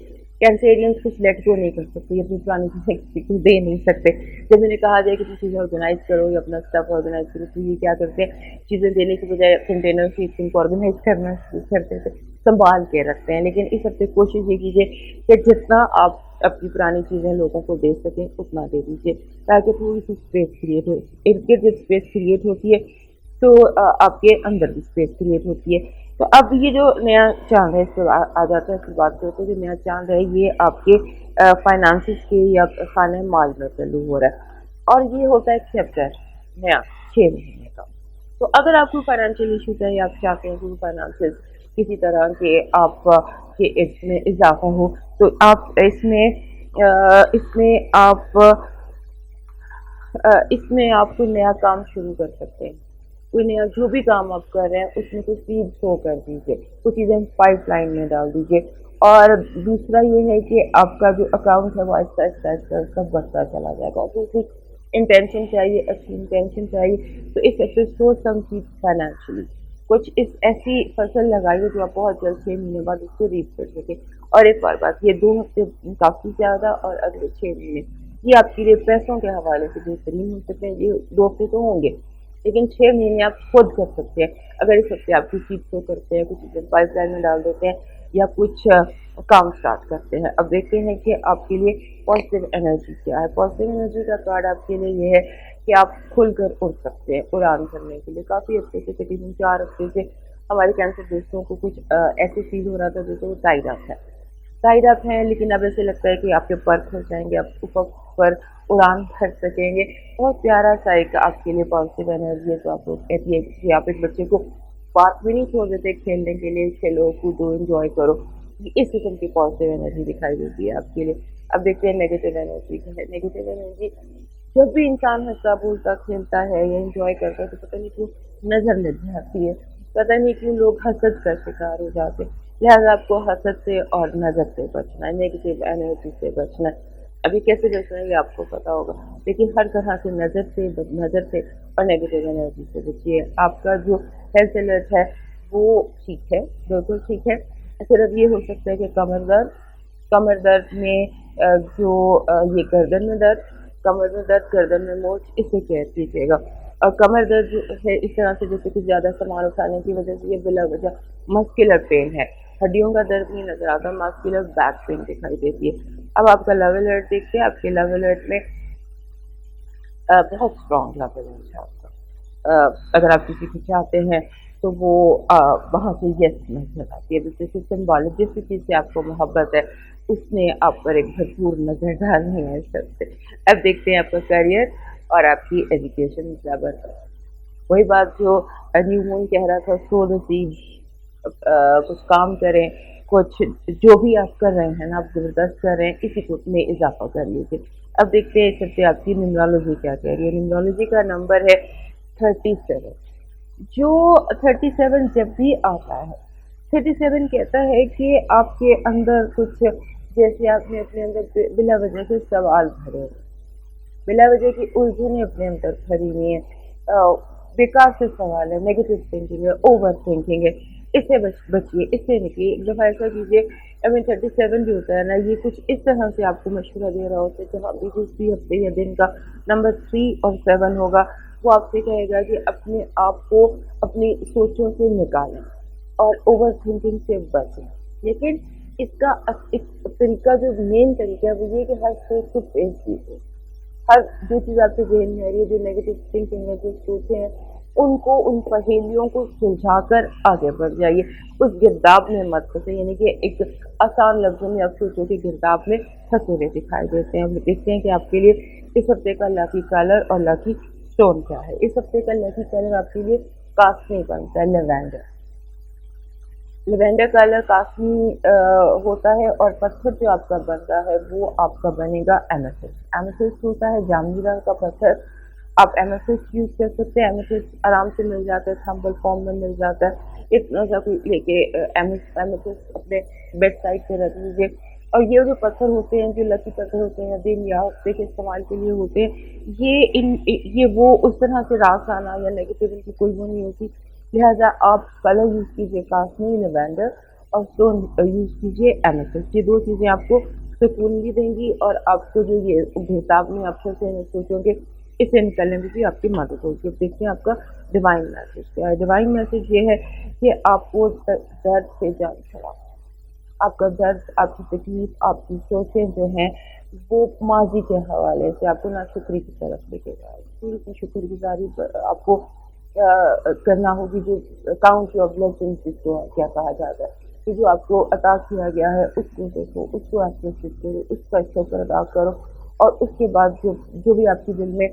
कैंसेरियंस कुछ लेट गो नहीं कर सकते, अपनी पुरानी चीज़ें किसी को दे नहीं सकते। जब उन्हें कहा जाए कि तुम चीज़ें ऑर्गेनाइज करो या अपना स्टफ ऑर्गेनाइज करो, तो ये क्या करते हैं, चीज़ें देने के बजाय कंटेनर से इनको ऑर्गेनाइज करना शुरू करते थे, संभाल के रखते हैं। लेकिन इस हफ्ते कोशिश ये कीजिए कि जितना आप अपनी पुरानी चीज़ें लोगों को दे सकें उतना दे दीजिए, ताकि थोड़ी सी स्पेस क्रिएट हो। इर्द गिर्द जब स्पेस क्रिएट होती है तो आपके अंदर भी स्पेस क्रिएट होती है। तो अब ये जो नया चांद है इस पर आ जाता है, फिर बात करते हैं। जो नया चांद है ये आपके फाइनेंसिस के या खाने माल में चालू हो रहा है, और ये होता है चैप्टर नया 6 महीने का। तो अगर आपको फाइनेंशियल इशूज है या आप चाहते हैं कि फाइनेंसिस किसी तरह के आप के इसमें इजाफा हो, तो आप इसमें आप कोई नया काम शुरू कर सकते हैं। कोई नया जो भी काम आप कर रहे हैं उसमें कुछ सीड शो कर दीजिए, कुछ चीज़ें पाइपलाइन में डाल दीजिए। और दूसरा ये है कि आपका जो अकाउंट है वो आहिस्ता आहिस्ता आहिस्ता आहिस्ता बढ़ता चला जाएगा। ऑब्वियसली इंटेंशन चाहिए, अच्छी इंटेंशन चाहिए। तो इस हफ्ते सोच समझिए फाइनेंशियली कुछ इस ऐसी फसल लगाइए जो आप बहुत जल्द 6 महीने बाद उसको रीप कर सके। और एक और बात, ये 2 हफ्ते काफ़ी ज़्यादा और अगले 6 महीने ये आपके लिए पैसों के हवाले से बेहतरीन हो सकते हैं। ये 2 हफ्ते तो होंगे, लेकिन 6 महीने आप खुद कर सकते हैं। अगर इस हफ्ते आप कुछ चीज़ को करते हैं, कुछ चीज़ें पाइपलाइन में डाल देते हैं या कुछ काम स्टार्ट करते हैं। अब देखते हैं कि आपके लिए पॉजिटिव एनर्जी क्या है। पॉजिटिव एनर्जी का कार्ड आपके लिए ये है कि आप खुलकर उड़ सकते हैं। उड़ान करने के लिए काफ़ी हफ्ते से, तकरीबन 4 हफ्ते से हमारे कैंसर दोस्तों को कुछ ऐसे फील हो रहा था जैसे वो टाइड अप हैं, लेकिन अब ऐसे लगता है कि आपके पर खुल जाएंगे, आप ऊपर पर उड़ान भर सकेंगे। बहुत प्यारा सा एक आपके लिए पॉजिटिव एनर्जी है। तो आप लोग कहती है कि आप एक बच्चे को बात भी नहीं छोड़ देते खेलने के लिए, खेलो कूदो एंजॉय करो। इस किस्म की पॉजिटिव एनर्जी दिखाई देती है आपके लिए। अब देखते हैं नेगेटिव एनर्जी क्या है। नेगेटिव एनर्जी, जब भी इंसान हंसता बोलता खेलता है या एंजॉय करता है तो पता नहीं क्यों नजर लग जाती है, पता नहीं क्यों लोग हसद का शिकार हो जाते हैं। लिहाजा आपको हसद से और नजर से बचना है, नेगेटिव एनर्जी से बचना है। अभी कैसे बचना है ये आपको पता होगा, लेकिन हर तरह से नजर से और नेगेटिव एनर्जी से बचिए। आपका जो हेल्थ अलर्ट है वो ठीक है, बिल्कुल ठीक है। सिर्फ ये हो सकता है कि कमर दर्द में ये गर्दन में दर्द, कमर में दर्द, गर्दन में मोच, इससे केयर कीजिएगा। और कमर दर्द जो है इस तरह से जैसे कि ज़्यादा सामान उठाने की वजह से ये बिला वजह मस्कुलर पेन है, हड्डियों का दर्द नहीं नजर आता, मस्कुलर बैक पेन दिखाई देती है। अब आपका लव अलर्ट देखते हैं। आपके लव अलर्ट में बहुत स्ट्रॉन्ग लव अलर्ट है आपका। अगर आप किसी को चाहते हैं तो वो वहाँ से यस नजर आती है, जैसे सिंबॉलिक जिस भी चीज़ से आपको मोहब्बत है उसने आप पर एक भरपूर नजर डालनी है सबसे। अब देखते हैं आपका करियर और आपकी एजुकेशन लेवल। वही बात जो न्यू मून कह रहा था, सो द सीड, कुछ काम करें, कुछ जो भी आप कर रहे हैं ना आप ज़बरदस्त कर रहे हैं, इसी को में इजाफा कर लीजिए। अब देखते हैं इस हफ्ते आपकी न्यूमरोलॉजी क्या कह रही है। न्यूमरोलॉजी का नंबर है 37। जो 37 जब भी आता है, 37 कहता है कि आपके अंदर कुछ, जैसे आपने अपने अंदर बिला वजह से सवाल भरे हैं, बिला वजह की उलझने अपने अंदर भरी हुई है, बेकार से सवाल है, नेगेटिव थिंकिंग है, ओवर थिंकिंग है, इससे बचिए, इससे निकलिए। एक दफ़ा ऐसा कीजिए, 37 जो होता है ना, ये कुछ इस तरह से आपको मशवरा दे रहा होता है। जहाँ भी जिस भी हफ्ते या दिन का नंबर 3 और 7 होगा, वो आपसे कहेगा कि अपने आप को अपनी सोचों से निकालें और ओवर थिंकिंग से बचें। लेकिन इसका एक तरीका, जो मेन तरीका है वो ये कि हर सोच को फेस कीजिए। हर जो चीज़ आपके ज़हन में आ रही है, जो नेगेटिव थिंकिंग है, जो सोचें हैं, उनको, उन पहेलियों को सुलझाकर आगे बढ़ जाइए। उस गिरदाब में मत फंसे, यानी कि एक आसान लफ्ज़ों में आप सोचो कि गिरदाब में फंसे हुए दिखाई देते हैं। देखते हैं कि आपके लिए इस हफ्ते का लकी कलर और लकी स्टोन क्या है। इस हफ्ते का लकी कलर आपके लिए कास्मी बनता है, लेवेंडर। लेवेंडर कलर कास्मी होता है, और पत्थर जो आपका बनता है वो आपका बनेगा एमेथिस्ट। एमेथिस्ट होता है जामुनी रंग का पत्थर। आप एमेथिस्ट यूज कर सकते हैं। एमेथिस्ट आराम से मिल जाता है, थर्मल फॉर्म में मिल जाता है। इतना सा कोई लेके एमेथिस्ट अपने बेड साइड पे रख लीजिए। और ये जो पत्थर होते हैं, जो लकी पत्थर होते हैं, दिन या हफ्ते के इस्तेमाल के लिए होते हैं, ये वो उस तरह से रास आना या नेगेटिव इनकी कोई वो नहीं होती। लिहाजा आप कलर यूज़ कीजिए कास्मी, लेवेंडर, और स्टोन यूज़ कीजिए एमेथिस्ट। ये दो चीज़ें आपको सुकून भी देंगी और आपको जो ये बेताब में आप फंसे सोचोगे, इससे निकलने में भी आपकी मदद होगी। अब देखते हैं आपका डिवाइन मैसेज क्या है। डिवाइन मैसेज ये है कि आपको दर्द से जान छुड़ाओ। आपका दर्द, आपकी तकलीफ, आपकी सोचें जो हैं वो माजी के हवाले से आपको नाशुक्री की तरफ लेके जाए। पूरी की शुक्रगुजारी आपको करना होगी। जो काउंट योर ब्लेसिंग्स जिसको क्या कहा जाता है, कि जो आपको अता किया गया है उसको देखो, उसको एप्रिशिएट करो, उसका शुक्र अदा करो। और उसके बाद जो भी आपके दिल में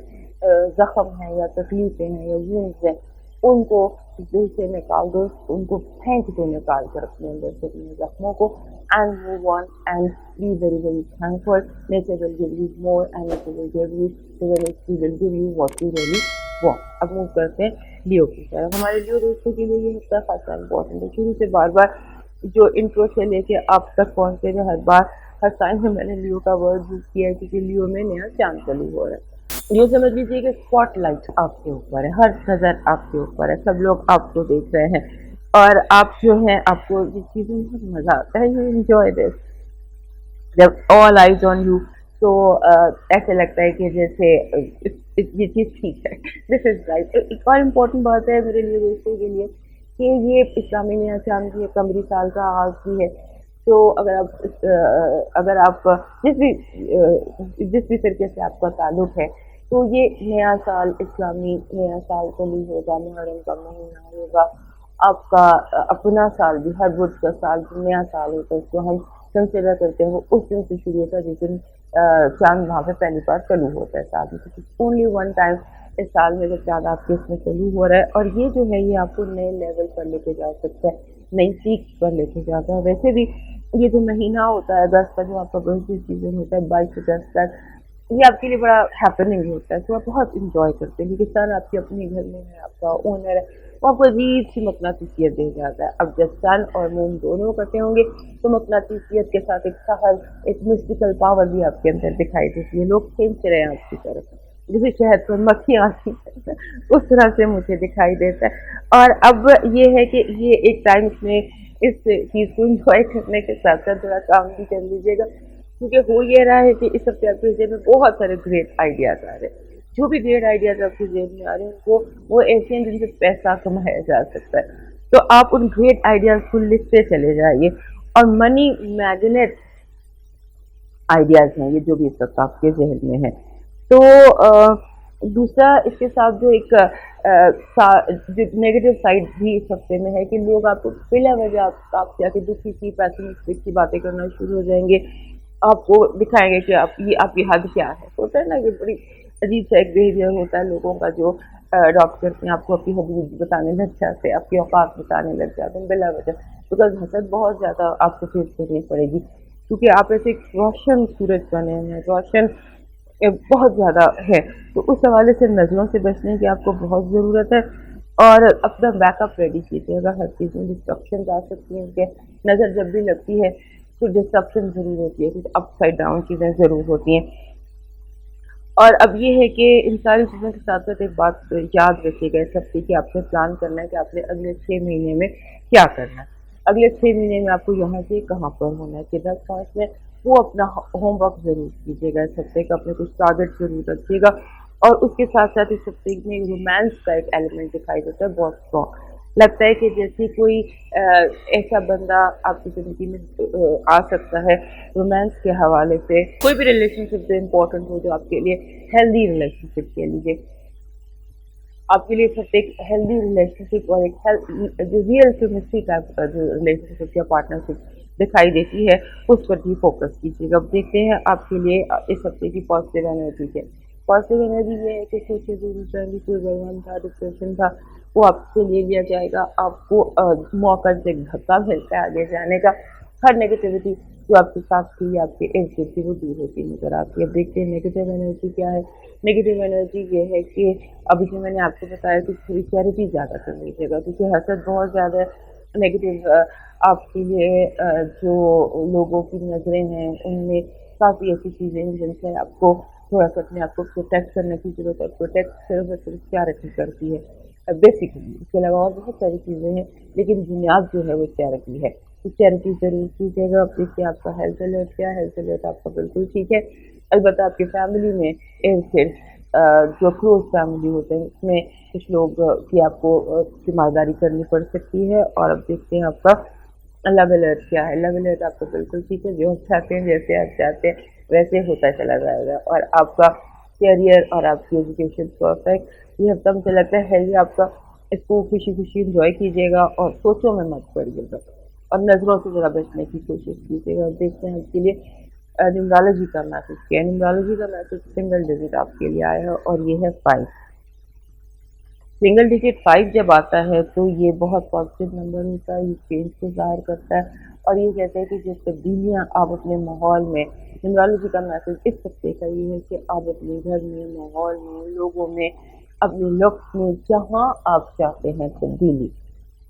ज़ख्म है या तकलीफ़ें हैं या वूंड्स हैं, उनको दिल से निकाल दो, उनको फेंक दो निकाल कर अपने अंदर से अपने ज़ख्मों को, and move on and be very very thankful. Nature will give you more and nature will give you what you really want. अब मूव करते हैं लियो की तरफ। हमारे लियो दोस्तों के लिए ये हफ्ता खासा इंपॉर्टेंट है। शुरू से बार बार जो इंट्रो से लेके आप तक पहुँचते हैं, हर बार हर टाइम में मैंने लियो का वर्ड यूज़ किया है, क्योंकि लियो में नया चांद चालू हो रहा है। ये समझ लीजिए कि स्पॉटलाइट आपके ऊपर है, हर नज़र आपके ऊपर है, सब लोग आपको देख रहे हैं और आप जो हैं, आपको ये चीज़ें बहुत मज़ा आता है। यू एंजॉय दिस जब ऑल आइज ऑन यू। तो ऐसे लगता है कि जैसे ये चीज़ ठीक है, दिस इज़ राइट। एक और इम्पोर्टेंट बात है मेरे लिए दोस्तों के लिए कि ये इस्लामी नया चांद भी है, कमरी साल का आगाज़ भी है। तो अगर आप जिस भी तरीके से आपका ताल्लुक़ है, तो ये नया साल, इस्लामी नया साल तो नहीं होगा, मुहर्रम का महीना होगा, आपका अपना साल भी, हर बुर्ज का साल जो नया साल होता है, उसको हम कंसिडर करते हैं, वो उस दिन से शुरू होता है जिस दिन चांद वहाँ पे पहली बार चालू होता है साल में। ओनली वन टाइम इस साल में जो चाँद आपके इसमें चालू हो रहा है, और ये जो है ये आपको नए लेवल पर लेके जा सकता है, नई पीक पर लेके जाता है। वैसे भी ये जो महीना होता है अगस्त का, जो आपका बर्थडे सीजन होता है 22 अगस्त तक, ये आपके लिए बड़ा हैपनिंग होता है, तो आप बहुत इंजॉय करते हैं क्योंकि सन आपके अपने घर में है, आपका ओनर है, वो आपको अजीब सी मकनातीसियत दे जाता है। अब जब सन और मून दोनों इकट्ठे होंगे तो मकनातीसियत के साथ एक सहज, एक मिस्टिकल पावर भी आपके अंदर दिखाई देती है, लोग खींच रहे हैं आपकी तरफ, जैसे शहद पर मक्खियाँ आती हैं उस तरह से मुझे दिखाई देता है। और अब ये है कि ये एक टाइम में इस चीज़ को इंजॉय करने के साथ साथ थोड़ा काम भी कर लीजिएगा, क्योंकि हो ये रहा है कि इस हफ्ते आपके जेब में बहुत सारे ग्रेट आइडियाज़ आ रहे हैं। जो भी ग्रेट आइडियाज़ आपकी जेब में आ रहे हैं वो ऐसे हैं जिनसे पैसा कमाया जा सकता है, तो आप उन ग्रेट आइडियाज़ को लिखते चले जाइए। और मनी मैग्नेट आइडियाज़ हैं ये, जो भी इस वक्त आपके जहन में है। तो दूसरा इसके साथ जो एक जो नेगेटिव साइड भी इस हफ्ते में है कि लोग आपको बिला वजह आपसे आके दुखी सी पैसिमिस्टिक की बातें करना शुरू हो जाएंगे, आपको दिखाएंगे कि आपकी हद क्या है। होता है ना, ये बड़ी अजीब सा एक बिहेवियर होता है लोगों का, जो डॉक्टर ने आपको आपकी हदूद बताने लग जाते हैं, आपकी औकात बताने लग जाते हैं बिला वजह, बिकॉज हसद बहुत ज़्यादा आपको फेस करनी पड़ेगी, क्योंकि आप ऐसे एक रोशन सूरज बने हैं, रोशन बहुत ज़्यादा है। तो उस हवाले से नज़रों से बचने की आपको बहुत ज़रूरत है, और अपना बैकअप रेडी कीजिएगा। हर चीज़ में डिस्ट्रक्शन आ सकती हैं, कि नज़र जब भी लगती है तो डिस्ट्रक्शन ज़रूर होती है, कुछ अपसाइड डाउन चीज़ें ज़रूर होती हैं। और अब ये है कि इन सारी चीज़ों के साथ साथ एक बात याद रखिएगा इस हफ्ते की, आपने प्लान करना है कि आपने अगले 6 महीने में क्या करना है। अगले 6 महीने में आपको यहाँ से कहाँ पर होना है, किधर पहुँचना है, वो अपना होमवर्क ज़रूर कीजिएगा इस हफ्ते का, अपने कुछ टारगेट ज़रूर रखिएगा। और उसके साथ साथ इस हफ्ते में रोमांस का एक एलिमेंट दिखाई देता है बहुत स्ट्रॉन्ग। लगता है कि जैसे कोई ऐसा बंदा आपकी ज़िंदगी में आ सकता है रोमांस के हवाले से, कोई भी रिलेशनशिप जो इम्पोर्टेंट हो, जो आपके लिए हेल्दी रिलेशनशिप कह लीजिए, आपके लिए सिर्फ एक हेल्दी रिलेशनशिप और एक जो रियल केमिस्ट्री टाइप का जो रिलेशनशिप या पार्टनरशिप दिखाई देती है, उस पर भी फोकस कीजिएगा। अब देखते हैं आपके लिए इस हफ्ते की पॉजिटिव एनर्जी है। पॉजिटिव एनर्जी ये है कि सोचे ज़रूर जाएंगी, कोई वरदान था, डिप्रेशन था, वो आपसे ले लिया जाएगा। आपको मौका से धक्का मिलता है आगे जाने का। हर नेगेटिविटी जो आपके साथ थी, आपके इर्द थी, वो दूर होती नजर आती है। अब देखते हैं नेगेटिव एनर्जी क्या है। नेगेटिव एनर्जी ये है कि अभी जो मैंने आपको बताया कि थोड़ी चैरिटी ज़्यादा कर लीजिएगा, क्योंकि हसद बहुत ज़्यादा नेगेटिव आपके लिए जो लोगों की नज़रें हैं उनमें काफ़ी ऐसी चीज़ें हैं जिनसे आपको थोड़ा सा अपने आप को प्रोटेक्ट करने की ज़रूरत है। प्रोटेक्ट सिर्फ और सिर्फ चैरिटी करती है बेसिकली, इसके अलावा और बहुत सारी चीज़ें हैं, लेकिन बुनियाद जो है वो चैरिटी है। तो चैरिटी ज़रूर कीजिएगा। अब देखिए आपका हेल्थ अलर्ट क्या है। हेल्थ अलर्ट आपका बिल्कुल ठीक है। अलबत्ता आपकी फैमिली में फिर जो क्लोज फैमिली होते हैं उसमें कुछ लोग की आपको तीमारदारी करनी पड़ सकती है। और अब देखते हैं आपका लव अलर्ट क्या है। लव अलर्ट आपका बिल्कुल ठीक है। जो आप चाहते हैं, जैसे आप चाहते हैं वैसे होता चला जाएगा। और आपका करियर और आपकी एजुकेशन परफेक्ट, ये हफ्ता मुझे लगता है ये आपका, इसको खुशी खुशी इंजॉय कीजिएगा और सोचों में मत पड़िएगा और नज़रों से ज़रा बचने की कोशिश कीजिएगा। देखते हैं इसके लिए न्यूमरोलॉजी का मैसेज क्या है। न्यूमरोलॉजी का मैसेज सिंगल डिजिट आपके लिए आया है और ये है 5। सिंगल डिजिट 5 जब आता है तो ये बहुत पॉजिटिव नंबर होता है। ये चेंज को ज़ाहिर करता है और ये कहते हैं कि जो तब्दीलियाँ आप अपने माहौल में, न्यूमरोलॉजी का मैसेज इस हफ्ते का ये है कि आप अपने घर में, माहौल में, लोगों में, अपने लुक्स में, जहाँ आप चाहते हैं तब्दीली,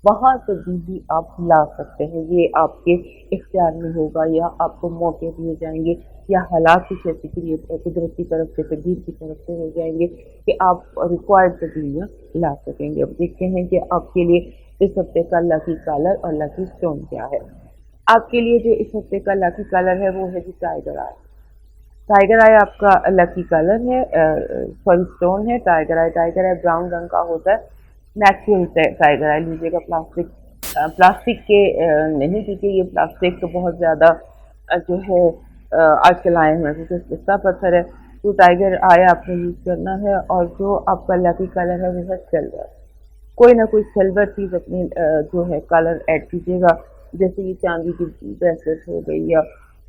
वहाँ तब्दीली आप ला सकते हैं। ये आपके इख्तियार में होगा या आपको मौके दिए जाएंगे या हालात कुछ ऐसी कुदरत की तरफ से, तकदीर की तरफ से हो जाएंगे कि आप रिक्वायर्ड तब्दीलियाँ ला सकेंगे। अब देखते हैं कि आपके लिए इस हफ्ते का लकी कलर और लकी स्टोन क्या है। आपके लिए जो इस हफ्ते का लकी कलर है वो है जी टाइगर आई। टाइगर आई आपका लकी कलर है, सॉरी स्टोन है। टाइगर आई ब्राउन रंग का होता है। नेचुरल टाइगर आई लीजिएगा, प्लास्टिक के नहीं, क्योंकि ये प्लास्टिक तो बहुत ज़्यादा जो है आजकल आए हैं, क्योंकि सस्ता पत्थर है। तो टाइगर आई आपने यूज़ करना है। और जो आपका लकी कलर है वो है सिल्वर। कोई ना कोई सिल्वर चीज़ अपनी जो है कलर ऐड कीजिएगा, जैसे कि चांदी की ब्रेसलेट हो गई या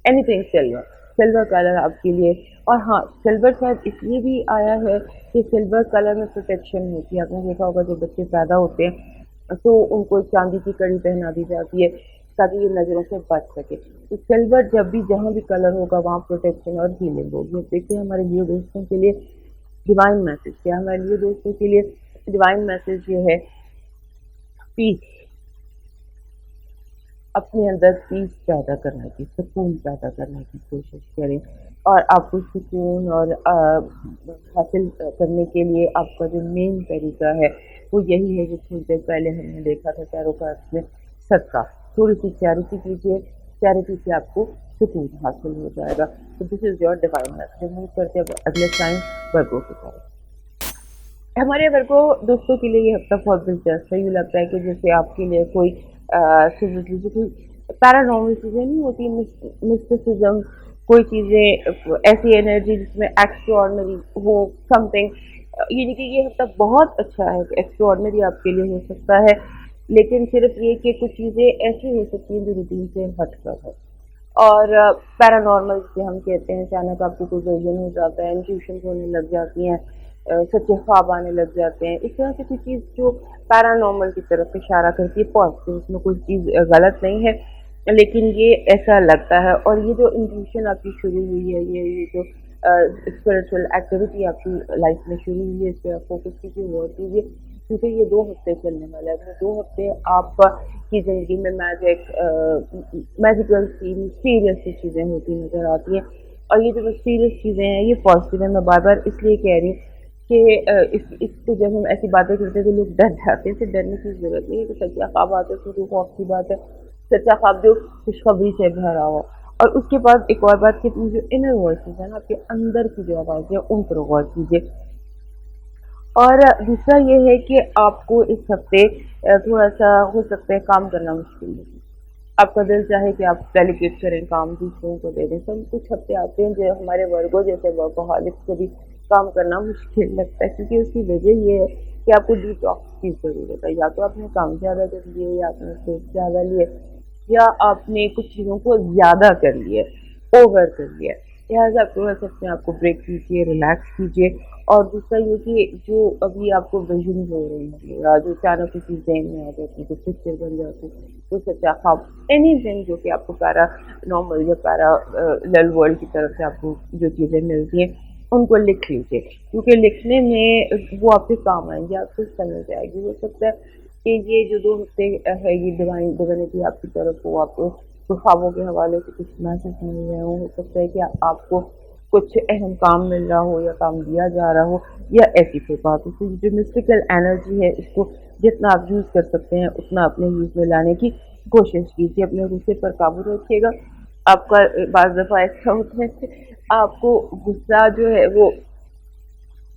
एनीथिंग सिल्वर। सिल्वर कलर आपके लिए। और हाँ, सिल्वर शायद इसलिए भी आया है कि सिल्वर कलर में प्रोटेक्शन होती है। आपने देखा होगा जब बच्चे पैदा होते हैं तो उनको एक चांदी की कड़ी पहना दी जाती है ताकि ये नज़रों से बच सके। तो सिल्वर जब भी जहाँ भी कलर होगा वहाँ प्रोटेक्शन और हीलिंग होगी। देखिए हमारे लियो दोस्तों के लिए डिवाइन मैसेज क्या है, हमारे लियो दोस्तों के लिए डिवाइन मैसेज ये है, पीस। अपने अंदर पीस पैदा करने की, सुकून पैदा करने की कोशिश करें। और आपको सुकून और हासिल करने के लिए आपका जो मेन तरीका है वो यही है, जो थोड़ी देर पहले हमने देखा था टैरो कार्ड्स में, सदका। थोड़ी सी चैरिटी कीजिए, चैरिटी से आपको सुकून हासिल हो जाएगा। तो this is your divine message. Move करते हैं अगले साइन वर्गो की तरफ। हमारे वर्गो दोस्तों के लिए ये हफ्ता बहुत दिलचस्प है। यूँ लगता है कि जैसे आपके लिए कोई समझ लीजिए कोई पैरानॉर्मल चीज़ें नहीं होती, मिस्टिसिज्म, कोई चीज़ें ऐसी एनर्जी जिसमें एक्स्ट्राऑर्डिनरी हो समथिंग, यानी कि ये हफ्ता बहुत अच्छा है। एक्स्ट्राऑर्डिनरी आपके लिए हो सकता है, लेकिन सिर्फ ये कि कुछ चीज़ें ऐसी हो सकती हैं जो रूटीन से हटकर है। और पैरानॉर्मल जिसे हम कहते हैं, अचानक आपको कोई विजन हो जाता है, इंट्यूशन होने लग जाती हैं, सच्चे ख्वाब आने लग जाते हैं। इस तरह से कोई चीज़ जो पैरानॉर्मल की तरफ इशारा करती है, पॉजिटिव, उसमें कोई चीज़ गलत नहीं है, लेकिन ये ऐसा लगता है। और ये जो इंट्यूशन आपकी शुरू हुई है, ये जो स्पिरिचुअल एक्टिविटी आपकी लाइफ में शुरू हुई है, इस पर आप फोकस कीजिए, वर्क कीजिए, क्योंकि ये 2 हफ्ते चलने वाले हैं। 2 हफ्ते आप की ज़िंदगी में मैजिकल सी मिस्टीरियस सी चीज़ें होती नज़र आती हैं। और ये जो मिस्टीरियस चीज़ें हैं ये पॉजिटिव है। मैं बार बार इसलिए कह रही हूँ कि इसको जब हम ऐसी बातें करते हैं तो लोग डर जाते हैं। तो डरने की ज़रूरत नहीं है कि सच्चा ख्वाब आते तो रूह खौफ की बात है। सच्चा ख्वाब जो खुशखबरी से भरा हो। और उसके बाद एक और बात कि अपनी जो इनर वॉइसेस है ना, आपके अंदर की जो आवाज़ है उन पर गौर कीजिए। और दूसरा ये है कि आपको इस हफ्ते थोड़ा सा हो सकता है काम करना मुश्किल लगे। आपका दिल चाहे कि आप डेलीगेट करें, काम दूसरों को दे दें। सब कुछ हफ्ते आते हैं जो हमारे वर्गों जैसे वर्कोहॉलिक को भी काम करना मुश्किल लगता है, क्योंकि उसकी वजह ये है कि आपको डिटॉक्स की ज़रूरत है। या तो आपने काम ज़्यादा कर लिए, या आपने स्ट्रेस ज़्यादा लिए, या आपने कुछ चीज़ों को ज़्यादा कर लिए, ओवर कर लिया। लिहाजा आप थोड़ा सा अपने आपको ब्रेक कीजिए, रिलैक्स कीजिए। और दूसरा ये कि जो अभी आपको विजन हो रहे हैं या जो अचानक किसी जहन में आ जाती है, जो पिक्चर बन जाती है, तो सच्चा ख्वाब, एनीथिंग जो कि आपको पैरा नॉर्मल या पैरा लल वर्ल्ड की तरफ से आपको जो चीज़ें मिलती हैं उनको लिख लीजिए, क्योंकि लिखने में वो आपके काम आएंगे, आपको समझ आएगी। हो सकता है कि ये जो 2 हफ्ते है ये डिवाइनिटी आपकी तरफ हो, आपको तो ख्वाबों के हवाले से कुछ मैसेज मिल रहे हो सकता है कि आपको कुछ अहम काम मिल रहा हो या काम दिया जा रहा हो, या ऐसी कोई बात हो। तो ये जो मिस्टिकल एनर्जी है इसको जितना आप यूज़ कर सकते हैं उतना अपने यूज़ में लाने की कोशिश कीजिए। अपने गुस्से पर काबू रखिएगा। आपका बाज़ दफ़ा ऐसा होता है कि आपको गुस्सा जो है वो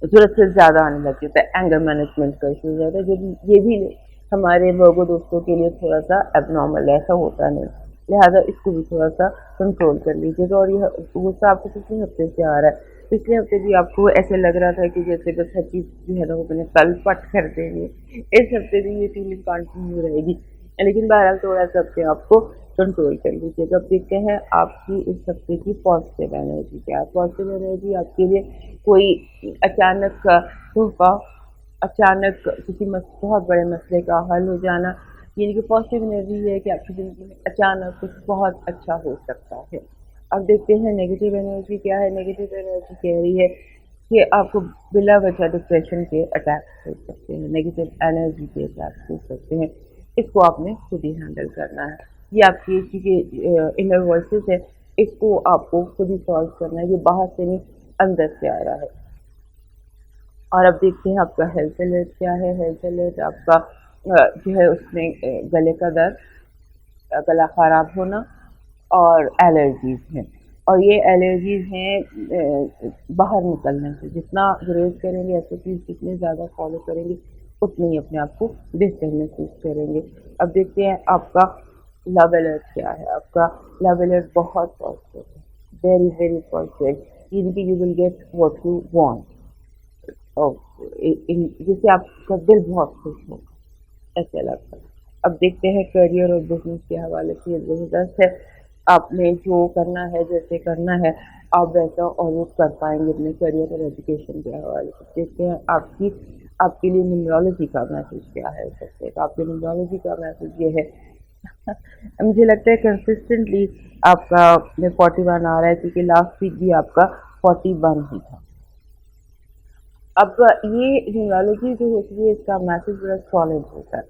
ज़रूरत से ज़्यादा आने लग जाता है, एंगर मैनेजमेंट का इशू हो जाता है, जो ये भी हमारे वर्गो दोस्तों के लिए थोड़ा सा एबनॉर्मल ऐसा होता नहीं। लिहाजा इसको भी थोड़ा सा कंट्रोल कर लीजिएगा। और यह गुस्सा आपको पिछले हफ्ते से आ रहा है, पिछले हफ्ते भी आपको ऐसे लग रहा था कि जैसे बस हर चीज़ जो है ना वो मैंने कल पट कर देंगे। इस हफ्ते भी ये फीलिंग कंटिन्यू रहेगी, लेकिन बहरहाल थोड़ा सा अपने आपको कंट्रोल कर लीजिएगा। अब देखते हैं आपकी इस हफ्ते की पॉजिटिव एनर्जी क्या है। पॉजिटिव एनर्जी आपके लिए कोई अचानक तोहफा, अचानक किसी बहुत बड़े मसले का हल हो जाना, यानी कि पॉजिटिव एनर्जी ये है कि आपकी ज़िंदगी में अचानक कुछ बहुत अच्छा हो सकता है। अब देखते हैं नेगेटिव एनर्जी क्या है। नेगेटिव एनर्जी कह रही है कि आपको बिला वजह डिप्रेशन के अटैक्स हो सकते हैं, नेगेटिव एनर्जी के अटैक्स हो सकते हैं। इसको आपने खुद ही हैंडल करना है। ये आपकी चीज़ें इनर वॉइसेस है, इसको आपको खुद ही सॉल्व करना है। ये बाहर से नहीं अंदर से आ रहा है। और अब देखते हैं आपका हेल्थ अलर्ट क्या है। हेल्थ अलर्ट आपका जो है उसमें गले का दर्द, गला ख़राब होना और एलर्जीज़ हैं। और ये एलर्जीज़ हैं बाहर निकलने से। जितना गुरेज करेंगे, एक्सरसाइज जितने ज़्यादा फॉलो करेंगे, उतने ही अपने आप को बेहतर महसूस करेंगे। अब देखते हैं आपका लव अलर्ट क्या है। आपका लव अलर्ट बहुत पॉजिटिव है, वेरी वेरी पॉजिटिव, यानी you will get what you want. और जिससे आपका दिल बहुत खुश होगा, ऐसा लगता है। अब देखते हैं करियर और बिजनेस के हवाले से ये ज़बरदस्त है। आपने जो करना है, जैसे करना है, आप वैसा ऑलमोस्ट कर पाएंगे अपने करियर और एजुकेशन के हवाले से। देखते हैं आपके लिए न्यूमरोलॉजी का मैसेज क्या है इस हफ्ते का। आपके न्यूमरोलॉजी का मैसेज ये है मुझे लगता है कंसिस्टेंटली आपका 41 आ रहा है, क्योंकि लास्ट वीक भी आपका 41 ही था। अब ये न्यूमरोलॉजी जो होती है, इसका मैसेज बड़ा सॉलिड होता है।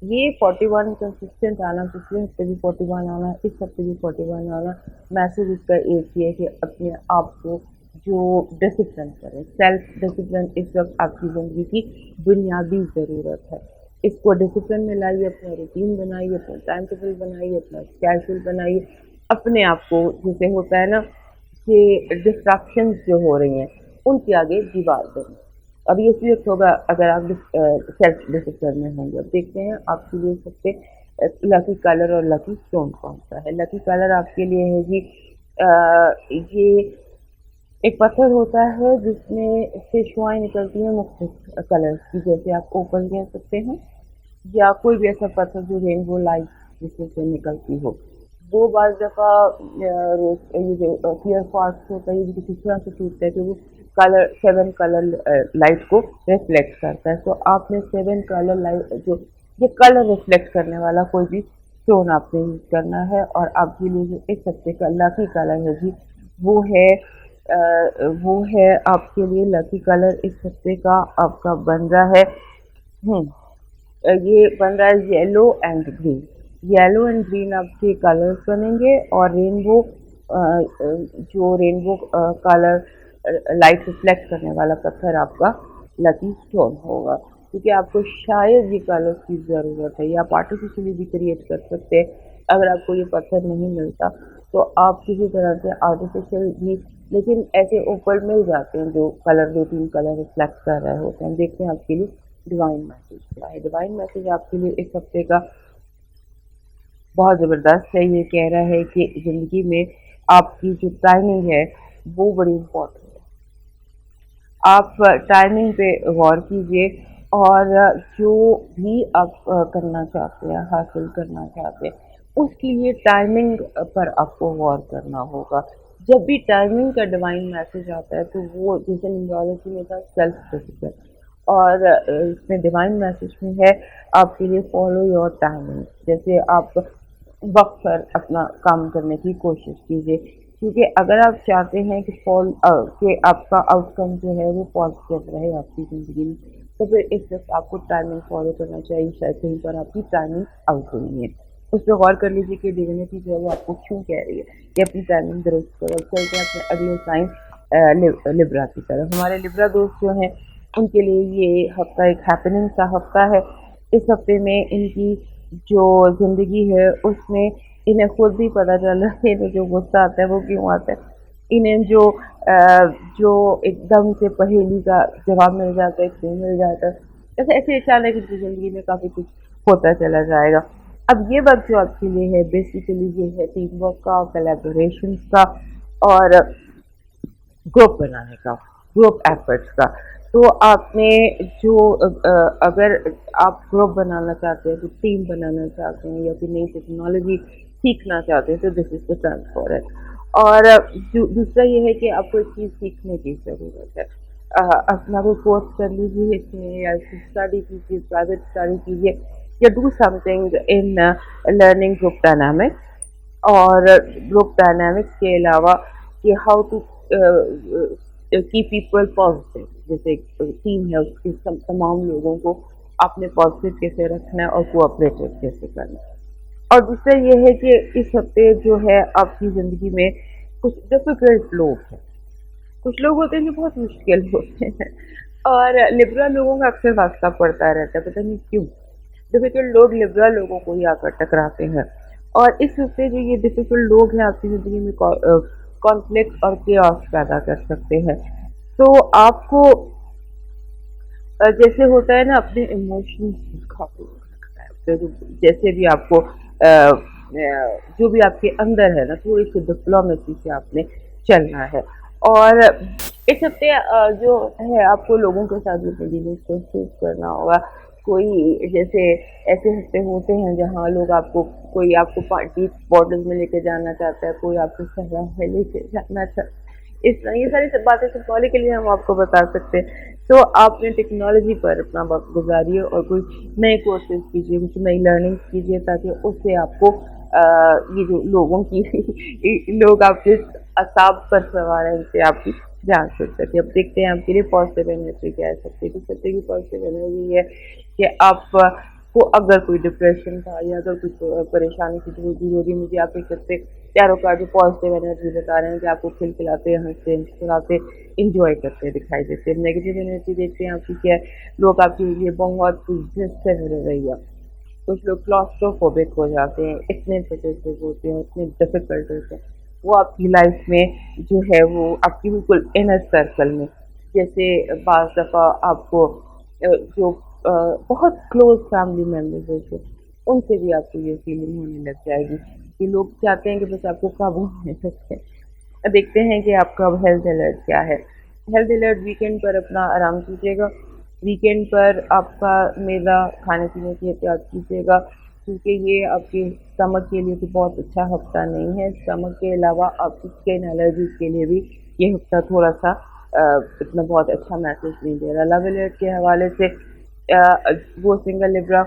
ये 41 कंसिस्टेंट आना, पिछले हफ्ते भी 41 आना, इस हफ्ते भी 41 आना, मैसेज इसका एक ही है कि अपने आप को जो डिसिप्लिन करें। सेल्फ डिसिप्लिन इस वक्त आपकी ज़िंदगी की बुनियादी ज़रूरत है। इसको डिसिप्लिन में लाइए, अपना रूटीन बनाइए, अपना टाइम टेबल बनाइए, अपना स्केड्यूल बनाइए। अपने आप को, जैसे होता है ना कि डिस्ट्रैक्शंस जो हो रही हैं उनके आगे दीवार दें। अब ये सीरियस होगा अगर आप सेल्फ डिसिप्लिन में होंगे। अब देखते हैं आपके लिए सबसे लकी कलर और लकी स्टोन कौन सा है। लकी कलर आपके लिए है जी ये एक पत्थर होता है जिसमें से शुआएं निकलती हैं मुख्तलिफ कलर्स की, जैसे आप ओपल कह सकते हैं, या कोई भी ऐसा पत्थर जो रेनबो लाइट जिसमें से निकलती हो। वो बाज़ दफ़ा ये जो क्लियर क्वार्ट्ज होता है, ये किसी तरह से टूटता है कि वो 7 कलर लाइट को रिफ्लेक्ट करता है। तो आपने 7 कलर लाइट, जो ये कलर रिफ्लेक्ट करने वाला कोई भी स्टोन आपने यूज़ करना है। और आपके लिए जो इस हफ्ते का लकी कलर है जी, वो है आपके लिए लकी कलर इस हफ्ते का आपका बन रहा है, ये बन रहा है yellow and green. Yellow and green आपके कलर्स बनेंगे, और जो रेनबो कलर लाइट रिफ्लेक्ट करने वाला पत्थर आपका लकी स्टोन होगा, क्योंकि आपको शायद ये कलर्स की ज़रूरत है, या आप आर्टिफिशियली भी क्रिएट कर सकते हैं। अगर आपको ये पत्थर नहीं मिलता तो आप किसी तरह से आर्टिफिशियल भी, लेकिन ऐसे ओपल मिल जाते हैं जो कलर 2-3 कलर रिफ्लेक्ट कर रहे होते हैं। देखते हैं आपके लिए डिवाइन मैसेज क्या है। डिवाइन मैसेज आपके लिए इस हफ्ते का बहुत ज़बरदस्त है। ये कह रहा है कि ज़िंदगी में आपकी जो टाइमिंग है वो बड़ी इम्पोर्टेंट है। आप टाइमिंग पे गौर कीजिए, और जो भी आप करना चाहते हैं, हासिल करना चाहते हैं, उसके लिए टाइमिंग पर आपको गौर करना होगा। जब भी टाइमिंग का डिवाइन मैसेज आता है तो वो, जैसे न्यूमरोलॉजी में था सेल्फ डिसिप्लिन, और इसमें डिवाइन मैसेज में है आपके लिए फॉलो योर टाइमिंग। जैसे आप वक्त पर अपना काम करने की कोशिश कीजिए, क्योंकि अगर आप चाहते हैं कि आपका आउटकम जो है वो पॉजिटिव रहे आपकी ज़िंदगी में, तो फिर इस वक्त आपको टाइमिंग फॉलो करना चाहिए। शायद कहीं पर आपकी टाइमिंग आउट हुई है, उस पर गौर कर लीजिए कि डिविनिटी जो है वो आपको क्यों कह रही है कि अपनी टाइमिंग दुरुस्त करो। चलते हैं अपने अगले साइन लिब्रा की तरफ। हमारे लिब्रा दोस्त जो हैं उनके लिए ये हफ्ता एक हैपनिंग का हफ्ता है। इस हफ्ते में इनकी जो ज़िंदगी है उसमें इन्हें खुद भी पता चल रहा है, इन्हें जो गुस्सा आता है वो क्यों आता है। इन्हें जो एकदम से पहेली का जवाब मिल जाता है, क्यों मिल जाता है, ऐसे ऐसे अचानक इनकी ज़िंदगी में काफ़ी कुछ होता चला जाएगा। अब ये वक्त जो आपके लिए है बेसिकली ये है टीम वर्क का, कोलैबोरेशंस का, और ग्रुप बनाने का, ग्रुप एफर्ट्स का। तो आपने जो अगर आप ग्रुप बनाना चाहते हैं, तो टीम बनाना चाहते हैं, या कोई नई टेक्नोलॉजी सीखना चाहते हैं, तो this is the chance for it. और दूसरा ये है कि आपको एक चीज़ सीखने की ज़रूरत है। अपना कोई कोर्स कर लीजिए इसमें, या स्टडी कीजिए, प्राइवेट स्टडी कीजिए, या do something in learning group dynamics. और ग्रुप डायनामिक्स के अलावा कि हाउ टू की पीपल पॉजिटिव, जैसे टीम है उसके तमाम लोगों को आपने पॉजिटिव कैसे रखना है और कोऑपरेटिव कैसे करना है। और दूसरा ये है कि इस हफ्ते जो है आपकी ज़िंदगी में कुछ डिफ़िकल्ट लोग हैं। कुछ लोग होते हैं जो बहुत मुश्किल होते हैं, और लिबरा लोगों का अक्सर वास्ता पड़ता रहता है, पता नहीं क्यों। डिफ़िकल्ट लोग लिबरा लोगों को ही आकर टकराते हैं। और इस हफ्ते जो ये डिफ़िकल्ट लोग हैं आपकी ज़िंदगी में कॉन्फ्लिक्ट और केओस पैदा कर सकते हैं। तो आपको जैसे होता है ना, अपने इमोशंस काबू रखना है। तो जैसे भी आपको जो भी आपके अंदर है ना, थोड़ी सी डिप्लोमेसी से आपने चलना है। और इस हफ्ते जो है आपको लोगों के साथ भी डीलिंग्स को इम्प्रूव करना होगा, कोई जैसे ऐसे हफ्ते होते हैं जहाँ लोग आपको कोई आपको पार्टी बॉटल्स में लेके जाना चाहता है, कोई आपको सलाह में लेके जाना चाहता है। इस तरह ये सारी सब बातें सिंबॉलिकली हम आपको बता सकते हैं। तो आपने टेक्नोलॉजी पर अपना वक्त गुजारिए और कोई नए कोर्सेज कीजिए, कुछ नई लर्निंग कीजिए, ताकि उससे आपको ये जो लोगों की लोग आपके असाब पर सवार हैं, इनसे आपकी जान छूट सके। अब देखते हैं आपके लिए पॉजिटिव एनर्जी क्या है। सबसे सबसे की पॉजिटिव एनर्जी है कि आप को अगर कोई डिप्रेशन था या अगर कुछ परेशानी की दूर होगी, मुझे आप एक सकते चारों कार्ड जो पॉजिटिव एनर्जी बता रहे हैं कि आपको खिलखिलाते, हंसते, मुस्कुराते, इंजॉय करते दिखाई देते हैं। नेगेटिव एनर्जी देखते हैं आपकी क्या है। लोग आपके लिए बहुत रेजिस्टेंट रवैया, कुछ लोग क्लॉस्ट्रोफोबिक हो जाते हैं, इतने पोजेसिव होते हैं, इतने डिफिकल्ट होते हैं, वो आपकी लाइफ में जो है वो आपकी बिल्कुल इनर सर्कल में, जैसे बाज़ दफ़ा आपको जो बहुत क्लोज फैमिली मेम्बर्स होते हैं, उनसे भी आपको ये फीलिंग होने लग जाएगी कि लोग चाहते हैं कि बस आपको काबू में रखें। अब देखते हैं कि आपका अब हेल्थ अलर्ट क्या है। हेल्थ अलर्ट वीकेंड पर अपना आराम कीजिएगा। वीकेंड पर आपका मेरा खाने पीने की एहतियात कीजिएगा, क्योंकि ये आपके स्टमक के लिए तो बहुत अच्छा हफ्ता नहीं है। स्टमक के अलावा आपकी स्किन एलर्जीज के लिए भी ये हफ्ता थोड़ा सा इतना बहुत अच्छा मैसेज नहीं दे रहा। लव अलर्ट के हवाले से वो सिंगल लिब्रा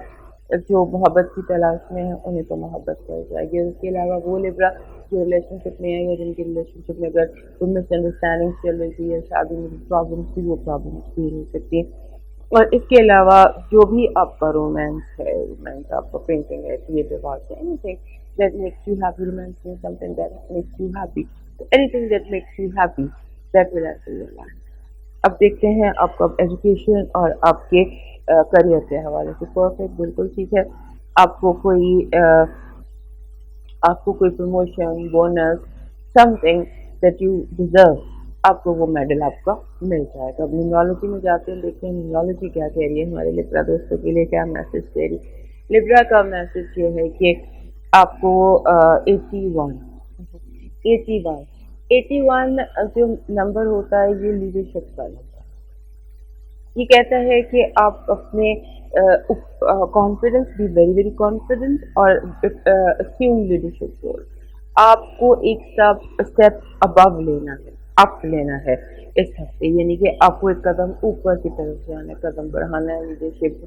जो मोहब्बत की तलाश में है, उन्हें तो मोहब्बत मिल जाएगी। और उसके अलावा वो लिब्रा जो रिलेशनशिप में है या जिनकी रिलेशनशिप में अगर कोई मिसअंडरस्टैंडिंग चल रही थी या शादी में प्रॉब्लम्स थी, वो प्रॉब्लम्स दूर हो सकती है। और इसके अलावा जो भी आपका रोमांस है, रोमांस आपका पेंटिंग है, क्रिएटिव आर्ट है, anything that makes you happy, romance में something that makes you happy, तो anything that makes you happy that will happen in your life. अब देखते हैं आपका एजुकेशन और आपके करियर के हवाले से। परफेक्ट, बिल्कुल ठीक है। आपको कोई आपको कोई promotion, bonus, something that you deserve, आपको वो मेडल आपका मिल जाएगा। अब न्यूमरोलॉजी में जाते हैं, देखते हैं न्यूमरोलॉजी क्या कह रही है हमारे लिब्रा दोस्तों के लिए, क्या मैसेज दे रही है। लिब्रा का मैसेज ये है कि आपको 81 जो नंबर होता है, ये लीडरशिप का नंबर। ये कहता है कि आप अपने confidence, be very very confident और अस्यूम लीडरशिप रोल। आपको एक स्टेप अबव लेना है, अप लेना है इस हफ्ते, यानी कि आपको एक कदम ऊपर की तरफ जाना है, कदम बढ़ाना है। लीडरशिप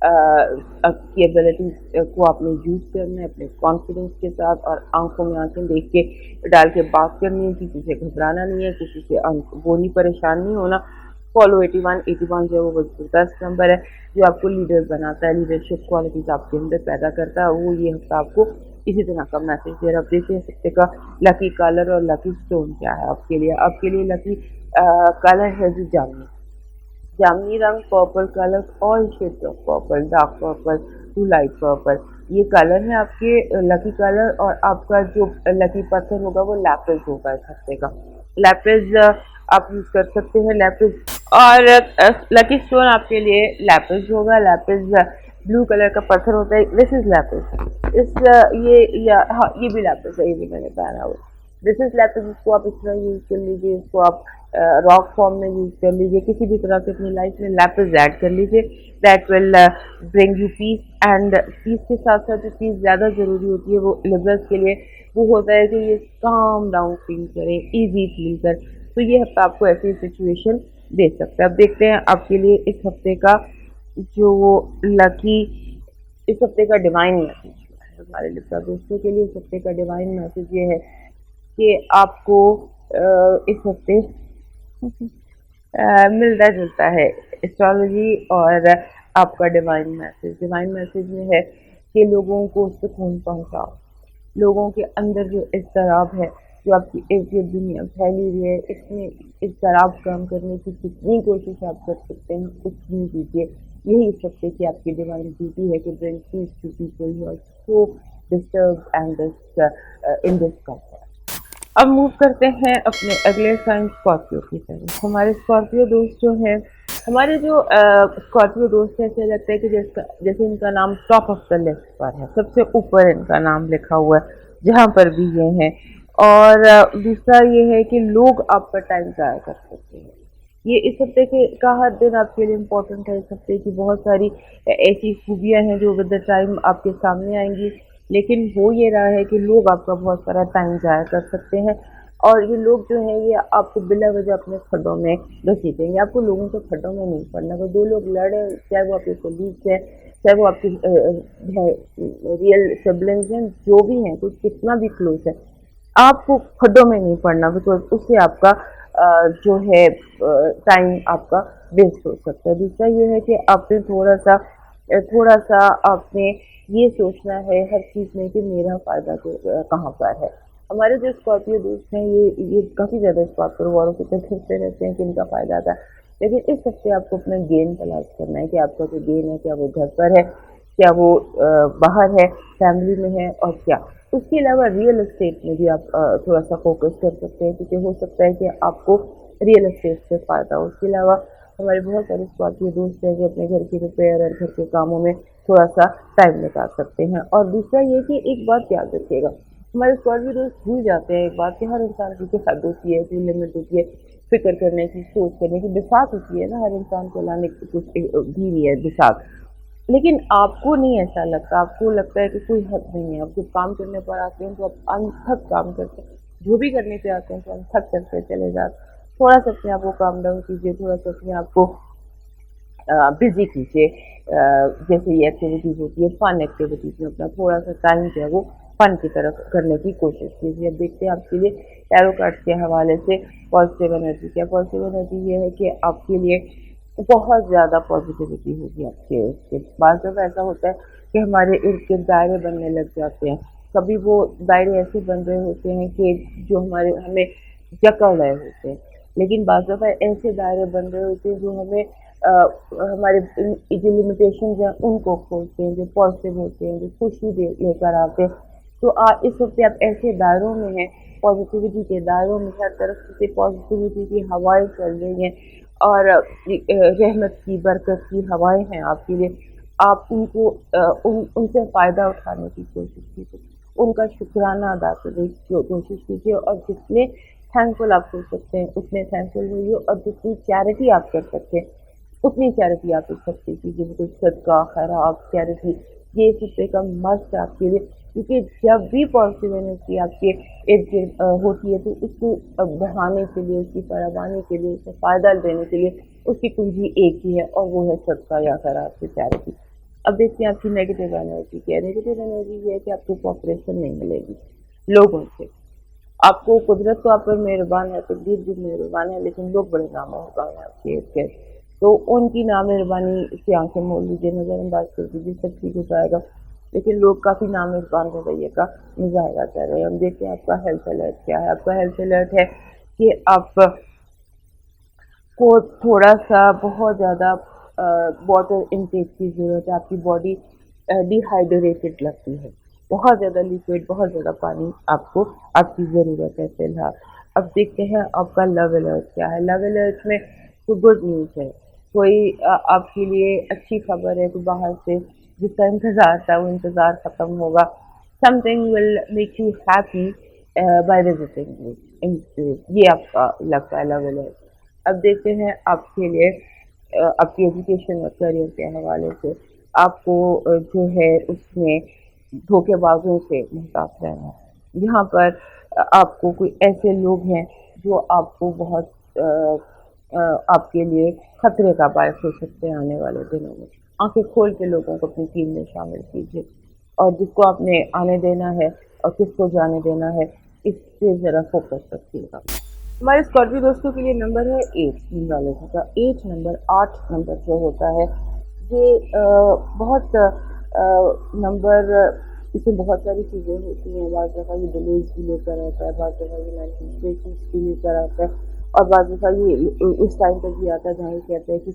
की एबिलिटीज को आपने यूज करना है अपने कॉन्फिडेंस के साथ, और आंखों में आंखें देख के डाल के बात करनी है, किसी से घबराना नहीं है, किसी से वो नहीं परेशान नहीं होना। फॉलो 81 जो वो बेस्ट नंबर है जो आपको लीडर बनाता है, लीडरशिप क्वालिटीज आपके अंदर पैदा करता है, वो ये हफ्ता आपको इसी तरह का मैसेज दे रहा है। आप देखते हैं हफ्ते का लकी कलर और लकी स्टोन क्या है आपके लिए। आपके लिए लकी कलर है जी जामनी, जामनी रंग, purple colour, all shades of purple, dark purple to light purple, ये कलर है आपके लकी कलर। और आपका जो लकी पत्थर होगा वो लैपिस होगा इस हफ्ते का। लैपिस आप यूज कर सकते हैं, लैपिस। और लकी स्टोन आपके लिए लैपिस होगा। लैपिस ब्लू कलर का पत्थर होता है, दिस इज लैपिस। हाँ, ये भी लैपिस है, ये भी मैंने पहना हुआ। दिस इज लैपिस, इसको आप इस तरह यूज कर लीजिए, इसको आप रॉक फॉर्म में यूज कर लीजिए, किसी भी तरह से अपनी लाइफ में लैपिस ऐड कर लीजिए। That will bring you peace. And peace के साथ साथ जो चीज़ ज़्यादा ज़रूरी होती है वो लिबरल्स के लिए वो होता है कि ये काम डाउन फील करें, ईजी फील कर। तो ये हफ्ता आपको ऐसी सिचुएशन दे सकता है। अब देखते हैं आपके लिए इस हफ्ते का जो लकी, इस हफ्ते का डिवाइन मैसेज है हमारे लिब्रा दोस्तों के लिए। इस हफ्ते का डिवाइन मैसेज ये है कि आपको इस हफ्ते मिलता जुलता है एस्ट्रोलॉजी और आपका डिवाइन मैसेज। डिवाइन मैसेज ये है कि लोगों को सुकून पहुंचाओ। लोगों के अंदर जो इज़्तिराब है, जो आपकी इर्द गिर्द दुनिया फैली हुई है, इसमें इज़्तिराब कम करने की जितनी कोशिश आप कर सकते हैं उतनी कीजिए। यही इस हफ्ते की आपकी डिवाइन ड्यूटी है कि bring peace to people who are so disturb and in discomfort. अब मूव करते हैं अपने अगले साइन स्कॉर्पियो की तरफ। हमारे स्कॉर्पियो दोस्त जो हैं, हमारे जो स्कॉर्पियो दोस्त हैं, ऐसे लगता है कि जैसे इनका नाम टॉप ऑफ द लिस्ट पर है, सबसे ऊपर इनका नाम लिखा हुआ है जहाँ पर भी ये हैं। और दूसरा ये है कि लोग आप पर टाइम ज़ाया कर सकते हैं। ये इस हफ्ते के का हर दिन आपके लिए इम्पोर्टेंट है। इस हफ्ते की बहुत सारी ऐसी खूबियाँ हैं जो विद द टाइम आपके सामने आएंगी, लेकिन हो ये रहा है कि लोग आपका बहुत सारा टाइम ज़ाया कर सकते हैं, और ये लोग जो हैं ये आपको बिला वजह अपने खड्डों में घसीटेंगे। आपको लोगों के खड्डों में नहीं पड़ना। अगर दो लोग लड़े, चाहे वो आपके कोलीग्स हैं, चाहे वो आपकी रियल सिबलिंग्स हैं, जो भी हैं, कुछ कितना भी क्लोज है, आपको खड्डों में नहीं पड़ना, बिकॉज उससे आपका जो है टाइम आपका वेस्ट हो सकता है। दूसरा ये है कि आपने थोड़ा सा आपने ये सोचना है हर चीज़ में कि मेरा फ़ायदा तो कहाँ पर है। हमारे जो स्कॉर्पियो दोस्त हैं ये काफ़ी ज़्यादा इस बात पर गौर से करते रहते हैं कि इनका फ़ायदा था, लेकिन इस हफ्ते आपको अपना गेन तलाश करना है कि आपका जो गेन है, क्या वो घर पर है, क्या वो बाहर है, फैमिली में है, और क्या। उसके अलावा रियल एस्टेट में भी आप थोड़ा सा फोकस कर सकते हैं, क्योंकि हो सकता है कि आपको रियल एस्टेट से फ़ायदा हो। उसके अलावा हमारे बहुत सारे स्कॉर्पियो दोस्त हैं जो अपने घर की रिपेयर और घर के कामों में थोड़ा सा टाइम निकाल सकते हैं। और दूसरा ये कि एक बात याद रखिएगा, हमारे स्कॉर्पियो दोस्त भूल जाते हैं एक बात कि हर इंसान की कोई हद होती है, कोई लिमिट होती है, फिक्र करने की, सोच करने की, बिसात होती है ना, हर इंसान को लाने की कुछ भी नहीं है बिसात। लेकिन आपको नहीं ऐसा लगता, आपको लगता है कि कोई हद नहीं है। आप जब काम करने पर आते हैं तो आप अनथक काम करते हैं, जो भी करने पे आते हैं तो अनथक करते चले जाते। थोड़ा सा अपने आप को काम डाउन कीजिए, थोड़ा सा अपने आप को बिजी कीजिए। जैसे ये एक्टिविटीज़ होती है, फन एक्टिविटीज़ में अपना थोड़ा सा टाइम जो है वो फन की तरफ करने की कोशिश कीजिए। अब देखते हैं आपके लिए टैरो कार्ड्स के हवाले से पॉजिटिव एनर्जी क्या। पॉजिटिव एनर्जी ये है कि आपके लिए बहुत ज़्यादा पॉजिटिविटी होगी आपके उसके बाद। जब ऐसा होता है कि हमारे इर्द गिर्द दायरे बनने लग जाते हैं, कभी वो दायरे ऐसे बन रहे होते हैं कि जो हमें जकड़ रहे होते हैं, लेकिन बाज़ दफ़ा ऐसे दायरे बन रहे होते हैं जो हमें हमारे जो लिमिटेशन हैं उनको खोलते हैं, जो पॉजिटिव होते हैं, जो खुशी लेकर आते हैं। तो इस हफ्ते आप ऐसे दायरों में हैं, पॉजिटिविटी के दायरों में, हर तरफ से पॉजिटिविटी की हवाएं चल रही हैं, और रहमत की, बरकत की हवाएं हैं आपके लिए। आप उनसे फ़ायदा उठाने की कोशिश कीजिए, उनका शुक्राना अदा करने की कोशिश कीजिए, और जितने थैंकफुल आप हो सकते हैं उतने थैंकफुल होइए, और जितनी चैरिटी आप कर सकते हैं उतनी चैरिटी आप इस हफ्ते कीजिए। बिल्कुल सदका, खैरात, चैरिटी, ये इस हफ्ते का मस्ट है आपके लिए, क्योंकि जब भी पॉजिटिव एनर्जी आपके इर्द गिर्द होती है तो उसको बढ़ाने के लिए, उसकी फरावानी के लिए, उसको फ़ायदा देने के लिए उसकी कुंजी एक ही है, और वो है सदका या खैरात से चैरिटी। अब देखते हैं आपकी नेगेटिव एनर्जी क्या है। नेगेटिव एनर्जी ये है कि आपको कोऑपरेशन नहीं मिलेगी लोगों से। आपको कुदरत तो आप पर मेहरबान है, तकदीर भी मेहरबान है, लेकिन लोग बड़े नामोहरबान हैं आपके इर्द गिर्द। तो उनकी नामेहरबानी से आंखें मोड़ लीजिए, नज़रअंदाज कर दीजिए, सब ठीक हो जाएगा। लेकिन लोग काफ़ी नामेहरबान रवैये का मुजाहरा कर रहे हैं। हम देखते हैं आपका हेल्थ अलर्ट क्या है। आपका हेल्थ अलर्ट है कि आप को थोड़ा सा बहुत ज़्यादा वाटर इनटेक की ज़रूरत है। आपकी बॉडी डिहाइड्रेटेड लगती है, बहुत ज़्यादा लिक्विड, बहुत ज़्यादा पानी आपको आपकी ज़रूरत है फ़िलहाल। अब देखते हैं आपका लव अलर्ट क्या है। लव अलर्ट में कोई गुड न्यूज़ है, कोई आपके लिए अच्छी खबर है, कोई बाहर से जिसका इंतज़ार था वो इंतज़ार ख़त्म होगा। Something will make you happy by visiting you, ये आपका लगता है लव अलर्ट। अब देखते हैं आपके लिए आपकी एजुकेशन और करियर के हवाले से आपको जो है उसमें धोखेबाजों से मुहताज रहना है। यहाँ पर आपको कोई ऐसे लोग हैं जो आपको बहुत आपके लिए खतरे का बायस हो सकते हैं आने वाले दिनों में। आंखें खोल के लोगों को अपनी टीम में शामिल कीजिए, और जिसको आपने आने देना है और किसको जाने देना है, इस पे ज़रा फोकस रखिएगा। हमारे स्कॉर्पियो दोस्तों के लिए नंबर है 8 न्यूमरोलॉजी का। 8 नंबर, 8 नंबर जो होता है ये बहुत नंबर, इसमें बहुत सारी चीज़ें होती हैं। बाज़ दफ़ा ये डिलीज भी लेकर आता है, बाज़ दफ़ा ये मैनिफेस्टेशंस भी लेकर आता है, और बाज़ दफ़ा ये उस टाइम पर भी आता है जहाँ ये कहते हैं कि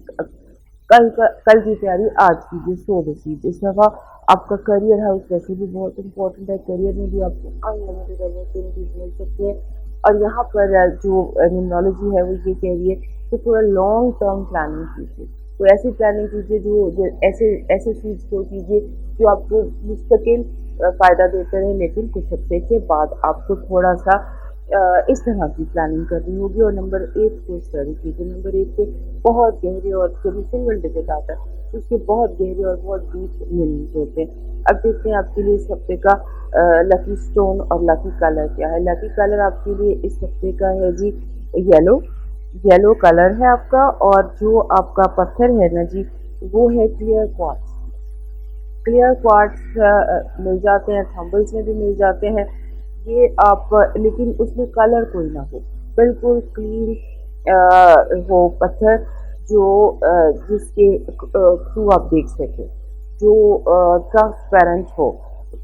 कल की तैयारी आज कीजिए, सो द सीड। इस दफ़ा आपका करियर हाउस वैसे भी बहुत इंपॉर्टेंट है, करियर में भी आपको अनलिमिटेड अपॉर्चुनिटीज मिल सकती है। और यहाँ पर जो न्यूमरोलॉजी है वो ये कह रही है कि थोड़ा लॉन्ग टर्म प्लानिंग कीजिए, कोई ऐसी प्लानिंग कीजिए जो ऐसे सीड्स को कीजिए जो आपको मुस्तकिल फ़ायदा देते रहे, लेकिन कुछ हफ्ते के बाद आपको थोड़ा सा اس طرح کی پلاننگ کرنی ہوگی. اور نمبر 8 کو اسٹڈی کیجیے. نمبر 8 کے بہت گہرے اور کبھی سنگل ڈجٹ آتا ہے اس کے بہت گہرے اور بہت ڈیپ میننگ ہوتے ہیں. اب دیکھتے ہیں آپ کے لیے اس ہفتے کا لکی اسٹون اور لکی کلر کیا ہے. لکی کلر آپ کے لیے اس ہفتے کا ہے جی یلو. یلو کلر ہے آپ کا. اور جو آپ کا پتھر ہے نا جی وہ ہے کلیئر کوارٹز. کلیئر کوارٹز مل جاتے ہیں, تھمبلز میں بھی مل جاتے ہیں. یہ آپ لیکن اس میں کلر کوئی نہ ہو, بالکل کلین ہو پتھر جو جس کے تھرو آپ دیکھ سکیں, جو ٹرانسپیرنٹ ہو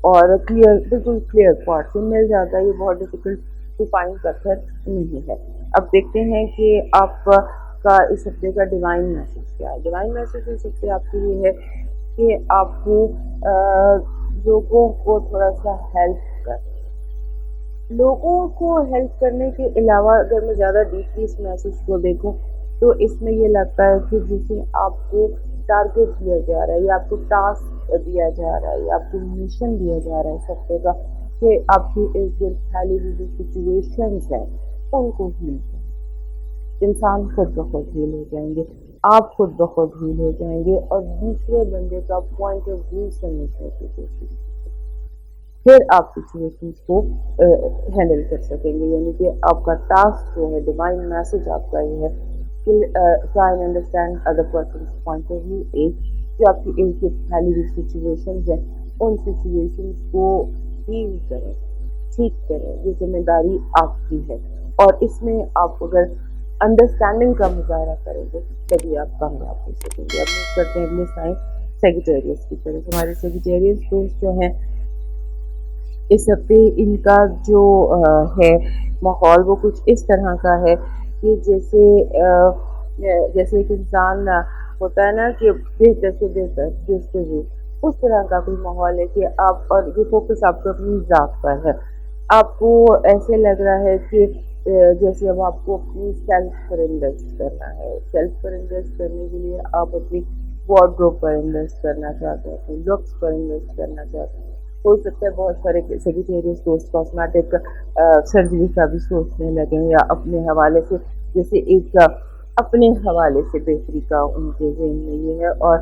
اور کلیئر, بالکل کلیئر کوارٹز سے مل جاتا ہے. یہ بہت ڈیفیکلٹ ٹو فائنڈ پتھر نہیں ہے. اب دیکھتے ہیں کہ آپ کا اس ہفتے کا ڈیوائن میسج کیا ہے. ڈیوائن میسج اس ہفتے آپ کے لیے ہے کہ آپ کو لوگوں کو تھوڑا سا ہیلپ کر, لوگوں کو ہیلپ کرنے کے علاوہ اگر میں زیادہ ڈیپلی اس میسج کو دیکھوں تو اس میں یہ لگتا ہے کہ جسے آپ کو ٹارگیٹ دیا جا رہا ہے یا آپ کو ٹاسک دیا جا رہا ہے یا آپ کو مشن دیا جا رہا ہے اس ہفتے کا کہ آپ کی ارد گرد پھیلی ہوئی جو سچویشنز ہیں ان کو ہیل کریں. انسان خود بخود ہیل ہو جائیں گے, آپ خود بخود ہیل ہو جائیں گے اور دوسرے بندے کا پوائنٹ آف ویو سمجھنے کی کوشش کریں. پھر آپ سچویشنز کو ہینڈل کر سکیں گے. یعنی کہ آپ کا ٹاسک جو ہے, ڈیوائن میسج آپ کا یہ ہے کہ try and understand other person's point of view. ایک جو آپ کی ایک پھیلی ہوئی سچویشنز ہیں ان سچویشنز کو ہیل کریں, ٹھیک کریں. یہ ذمہ داری آپ کی ہے اور اس میں آپ اگر انڈرسٹینڈنگ کا مظاہرہ کریں گے تبھی آپ کامیاب ہو سکیں گے. اب موو کرتے ہیں اگلے سائن سیگیٹیریس کی طرف. ہمارے سیگیٹیریس دوست جو ہیں اس ہفتے ان کا جو ہے ماحول وہ کچھ اس طرح کا ہے کہ جیسے ایک انسان ہوتا ہے نا کہ بہتر سے بہتر جستجو, اس طرح کا کوئی ماحول ہے کہ آپ, اور یہ فوکس آپ کو اپنی ذات پر ہے. آپ کو ایسے لگ رہا ہے کہ جیسے اب آپ کو اپنی سیلف پر انویسٹ کرنا ہے. سیلف پر انویسٹ کرنے کے لیے آپ اپنی وارڈروب پر انویسٹ کرنا چاہتے ہیں, اپنی لکس پر انویسٹ کرنا چاہتے ہیں. ہو سکتا ہے بہت سارے سیگیٹیریس دوست کاسمیٹک سرجری کا بھی سوچنے لگیں یا اپنے حوالے سے, جیسے ایک اپنے حوالے سے بہتری کا ان کے ذہن میں یہ ہے. اور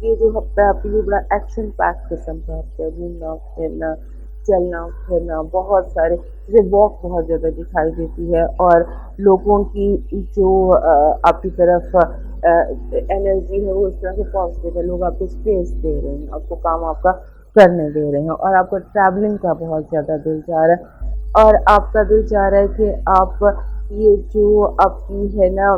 یہ جو ہفتہ آپ کے لیے بڑا ایکشن پیک قسم کا ہفتہ ہے. گھومنا پھرنا, چلنا پھرنا, بہت سارے واک بہت زیادہ دکھائی دیتی ہے اور لوگوں کی جو آپ کی طرف انرجی ہے وہ اس طرح سے پازیٹیو ہے. لوگ آپ کو اسپیس دے رہے ہیں, آپ کو کام آپ کا کرنے دے رہے ہیں اور آپ کو ٹریولنگ کا بہت زیادہ دل چاہ رہا ہے. اور آپ کا دل چاہ رہا ہے کہ آپ یہ جو آپ کی ہے نا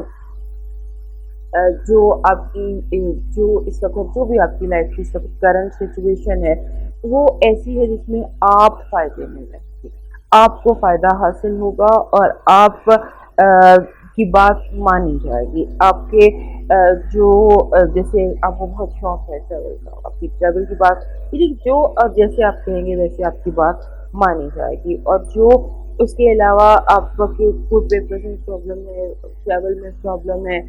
جو آپ کی جو اس وقت جو بھی آپ کی لائف کی کرنٹ سچویشن ہے وہ ایسی ہے جس میں آپ فائدے میں رہیں گے, آپ کو فائدہ حاصل ہوگا اور آپ کی بات مانی جائے گی. آپ کے جو جیسے آپ کو بہت شوق ہے ٹریول کا, آپ کی ٹریول کی بات جو جیسے آپ کہیں گے ویسے آپ کی بات مانی جائے گی. اور جو اس کے علاوہ آپ کے فوڈ پیپرز میں پرابلم ہے, ٹریول میں پرابلم ہے,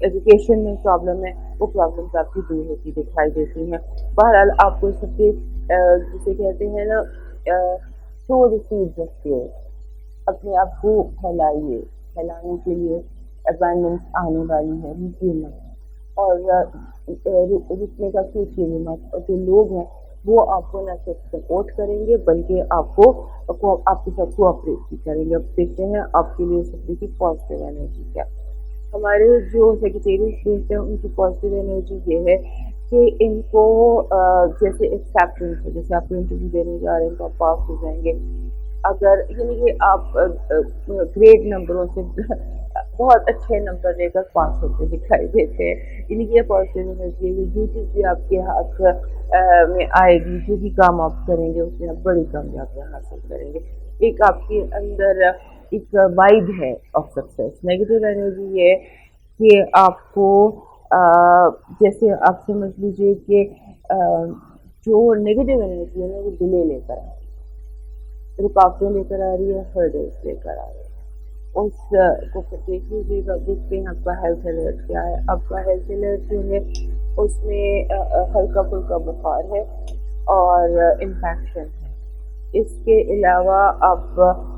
ایجوکیشن میں پرابلم ہے, وہ پرابلمس آپ کی دور ہوتی دکھائی دیتی ہیں. بہرحال آپ کو اس ہفتے جسے کہتے ہیں نا سو دی سیڈز آف فیئر, اپنے آپ کو پھیلائیے. پھیلانے کے لیے ابنڈنس آنے والی ہے, رکیے مت اور رکنے کا سوچیے بھی مت. اور جو لوگ ہیں وہ آپ کو نہ صرف سپورٹ کریں گے بلکہ آپ کے ساتھ کوآپریٹ بھی کریں گے. اب دیکھتے ہیں آپ کے لیے اس ہفتے کی پازیٹیو انرجی کیا. ہمارے جو سیگیٹیریس دوست ہیں ان کی پازیٹیو انرجی یہ ہے کہ ان کو جیسے ایکسیپٹنس ہے, جیسے آپ کو انٹرویو دینے جا رہے ہیں تو آپ پاس ہو جائیں گے. اگر یعنی کہ آپ گریڈ نمبروں سے بہت اچھے نمبر لے کر پاس ہوتے دکھائی دیتے ہیں. یعنی کہ یہ پازیٹیو انرجی ہے, جو چیز بھی آپ کے ہاتھ میں آئے گی, جو بھی کام آپ کریں گے اس میں آپ بڑی کامیابیاں حاصل کریں گے. ایک آپ کے اندر ایک وائب ہے آف سکسیس. نیگیٹو انرجی یہ کہ آپ کو جیسے آپ سمجھ لیجیے کہ جو نیگیٹو انرجی ہے نا وہ ڈیلے لے کر آ رہی ہے, رکاوٹیں لے کر آ رہی ہے, ہرڈلس لے کر آ رہی ہے. اس کو دیکھ لیجیے گا. دیکھتے ہیں آپ کا ہیلتھ الرٹ کیا ہے. آپ کا ہیلتھ الرٹ جو ہے اس میں ہلکا پھلکا بخار ہے اور انفیکشن ہے. اس کے علاوہ آپ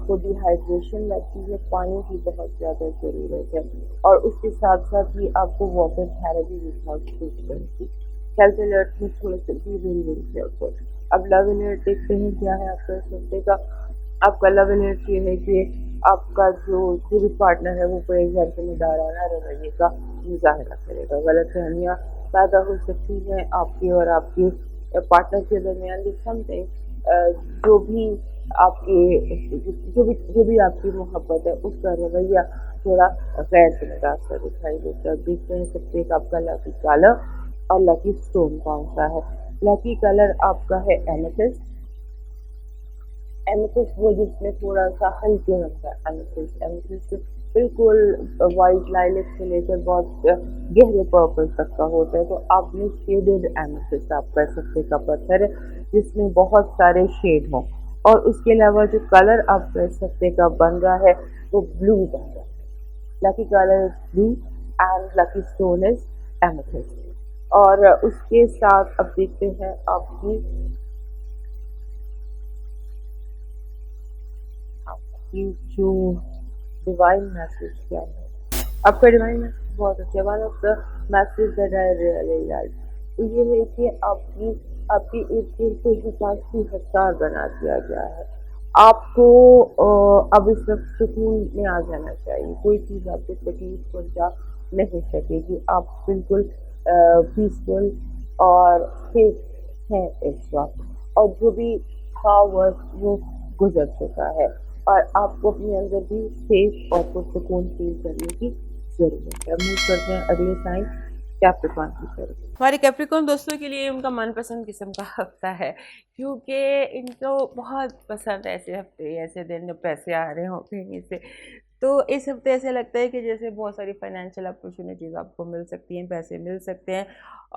کو ڈی ہائیڈریشن لگتی ہے، پانی کی بہت زیادہ ضرورت ہے، اور اس کے ساتھ ساتھ ہی آپ کو واٹر تھراپی بھی بہت سوٹ کرے گی۔ ہیلتھ الرٹ میں تھوڑا سا بھی ویری کیئرفل۔ اب لو الرٹ دیکھتے ہیں کیا ہے آپ کا اس ہفتے کا۔ آپ کا لو الرٹ یہ ہے کہ آپ کا جو بھی پارٹنر ہے وہ بڑے گھر کے مدارانہ رویے کا مظاہرہ کرے گا، غلط فہمیاں پیدا ہو سکتی ہیں آپ کی اور آپ کے پارٹنر کے درمیان۔ سم تھنگ جو بھی آپ کے جو بھی آپ کی محبت ہے اس کا رویہ تھوڑا غیر ذمہ دار سا دکھائی دیتا ہے۔ دیکھتے ہیں سب سے آپ کا لکی کلر اور لکی اسٹون کون سا ہے۔ لکی کلر آپ کا ہے ایمیتھسٹ۔ ایمیتھسٹ وہ جس میں تھوڑا سا ہلکے رنگ کا ایمیتھسٹ بالکل وائٹ لائلک سے لے کر بہت گہرے پرپل تک کا ہوتا ہے، تو آپ نے شیڈڈ ایمیتھسٹ آپ کا سفے کا پتھر ہے جس میں بہت سارے شیڈ ہوں، اور اس کے علاوہ جو کلر آپ کا سفے کا بن رہا ہے وہ بلو بن رہا ہے۔ Lucky colour is blue and lucky stone is amethyst. اور اس کے ساتھ اب دیکھتے ہیں آپ کی جو ڈیوائن میسج کیا ہے۔ آپ کا ڈیوائن میسج بہت اچھا ہے۔ One of the message that I really like وہ یہ ہے کہ آپ کی ارد گرد کو حفاظتی حصار بنا دیا گیا ہے۔ آپ کو اب اس وقت سکون میں آ جانا چاہیے، کوئی چیز آپ کو تکلیف پہنچا نہیں سکے گی، آپ بالکل پیسفل اور سیف ہیں اس وقت، اور جو بھی تھا وہ گزر چکا ہے، اور آپ کو اپنے اندر بھی سیف اور پرسکون فیل کرنے کی ضرورت ہے۔ موو کرتے ہیں اگلے سائن کیپریکن کی طرف۔ ہمارے کیپریکن دوستوں کے لیے ان کا من پسند قسم کا ہفتہ ہے، کیونکہ ان کو بہت پسند ایسے ہفتے ایسے دن جب پیسے آ رہے ہوں کہیں سے، تو اس ہفتے ایسے لگتا ہے کہ جیسے بہت ساری فائنینشیل اپرچونیٹیز آپ کو مل سکتی ہیں، پیسے مل سکتے ہیں،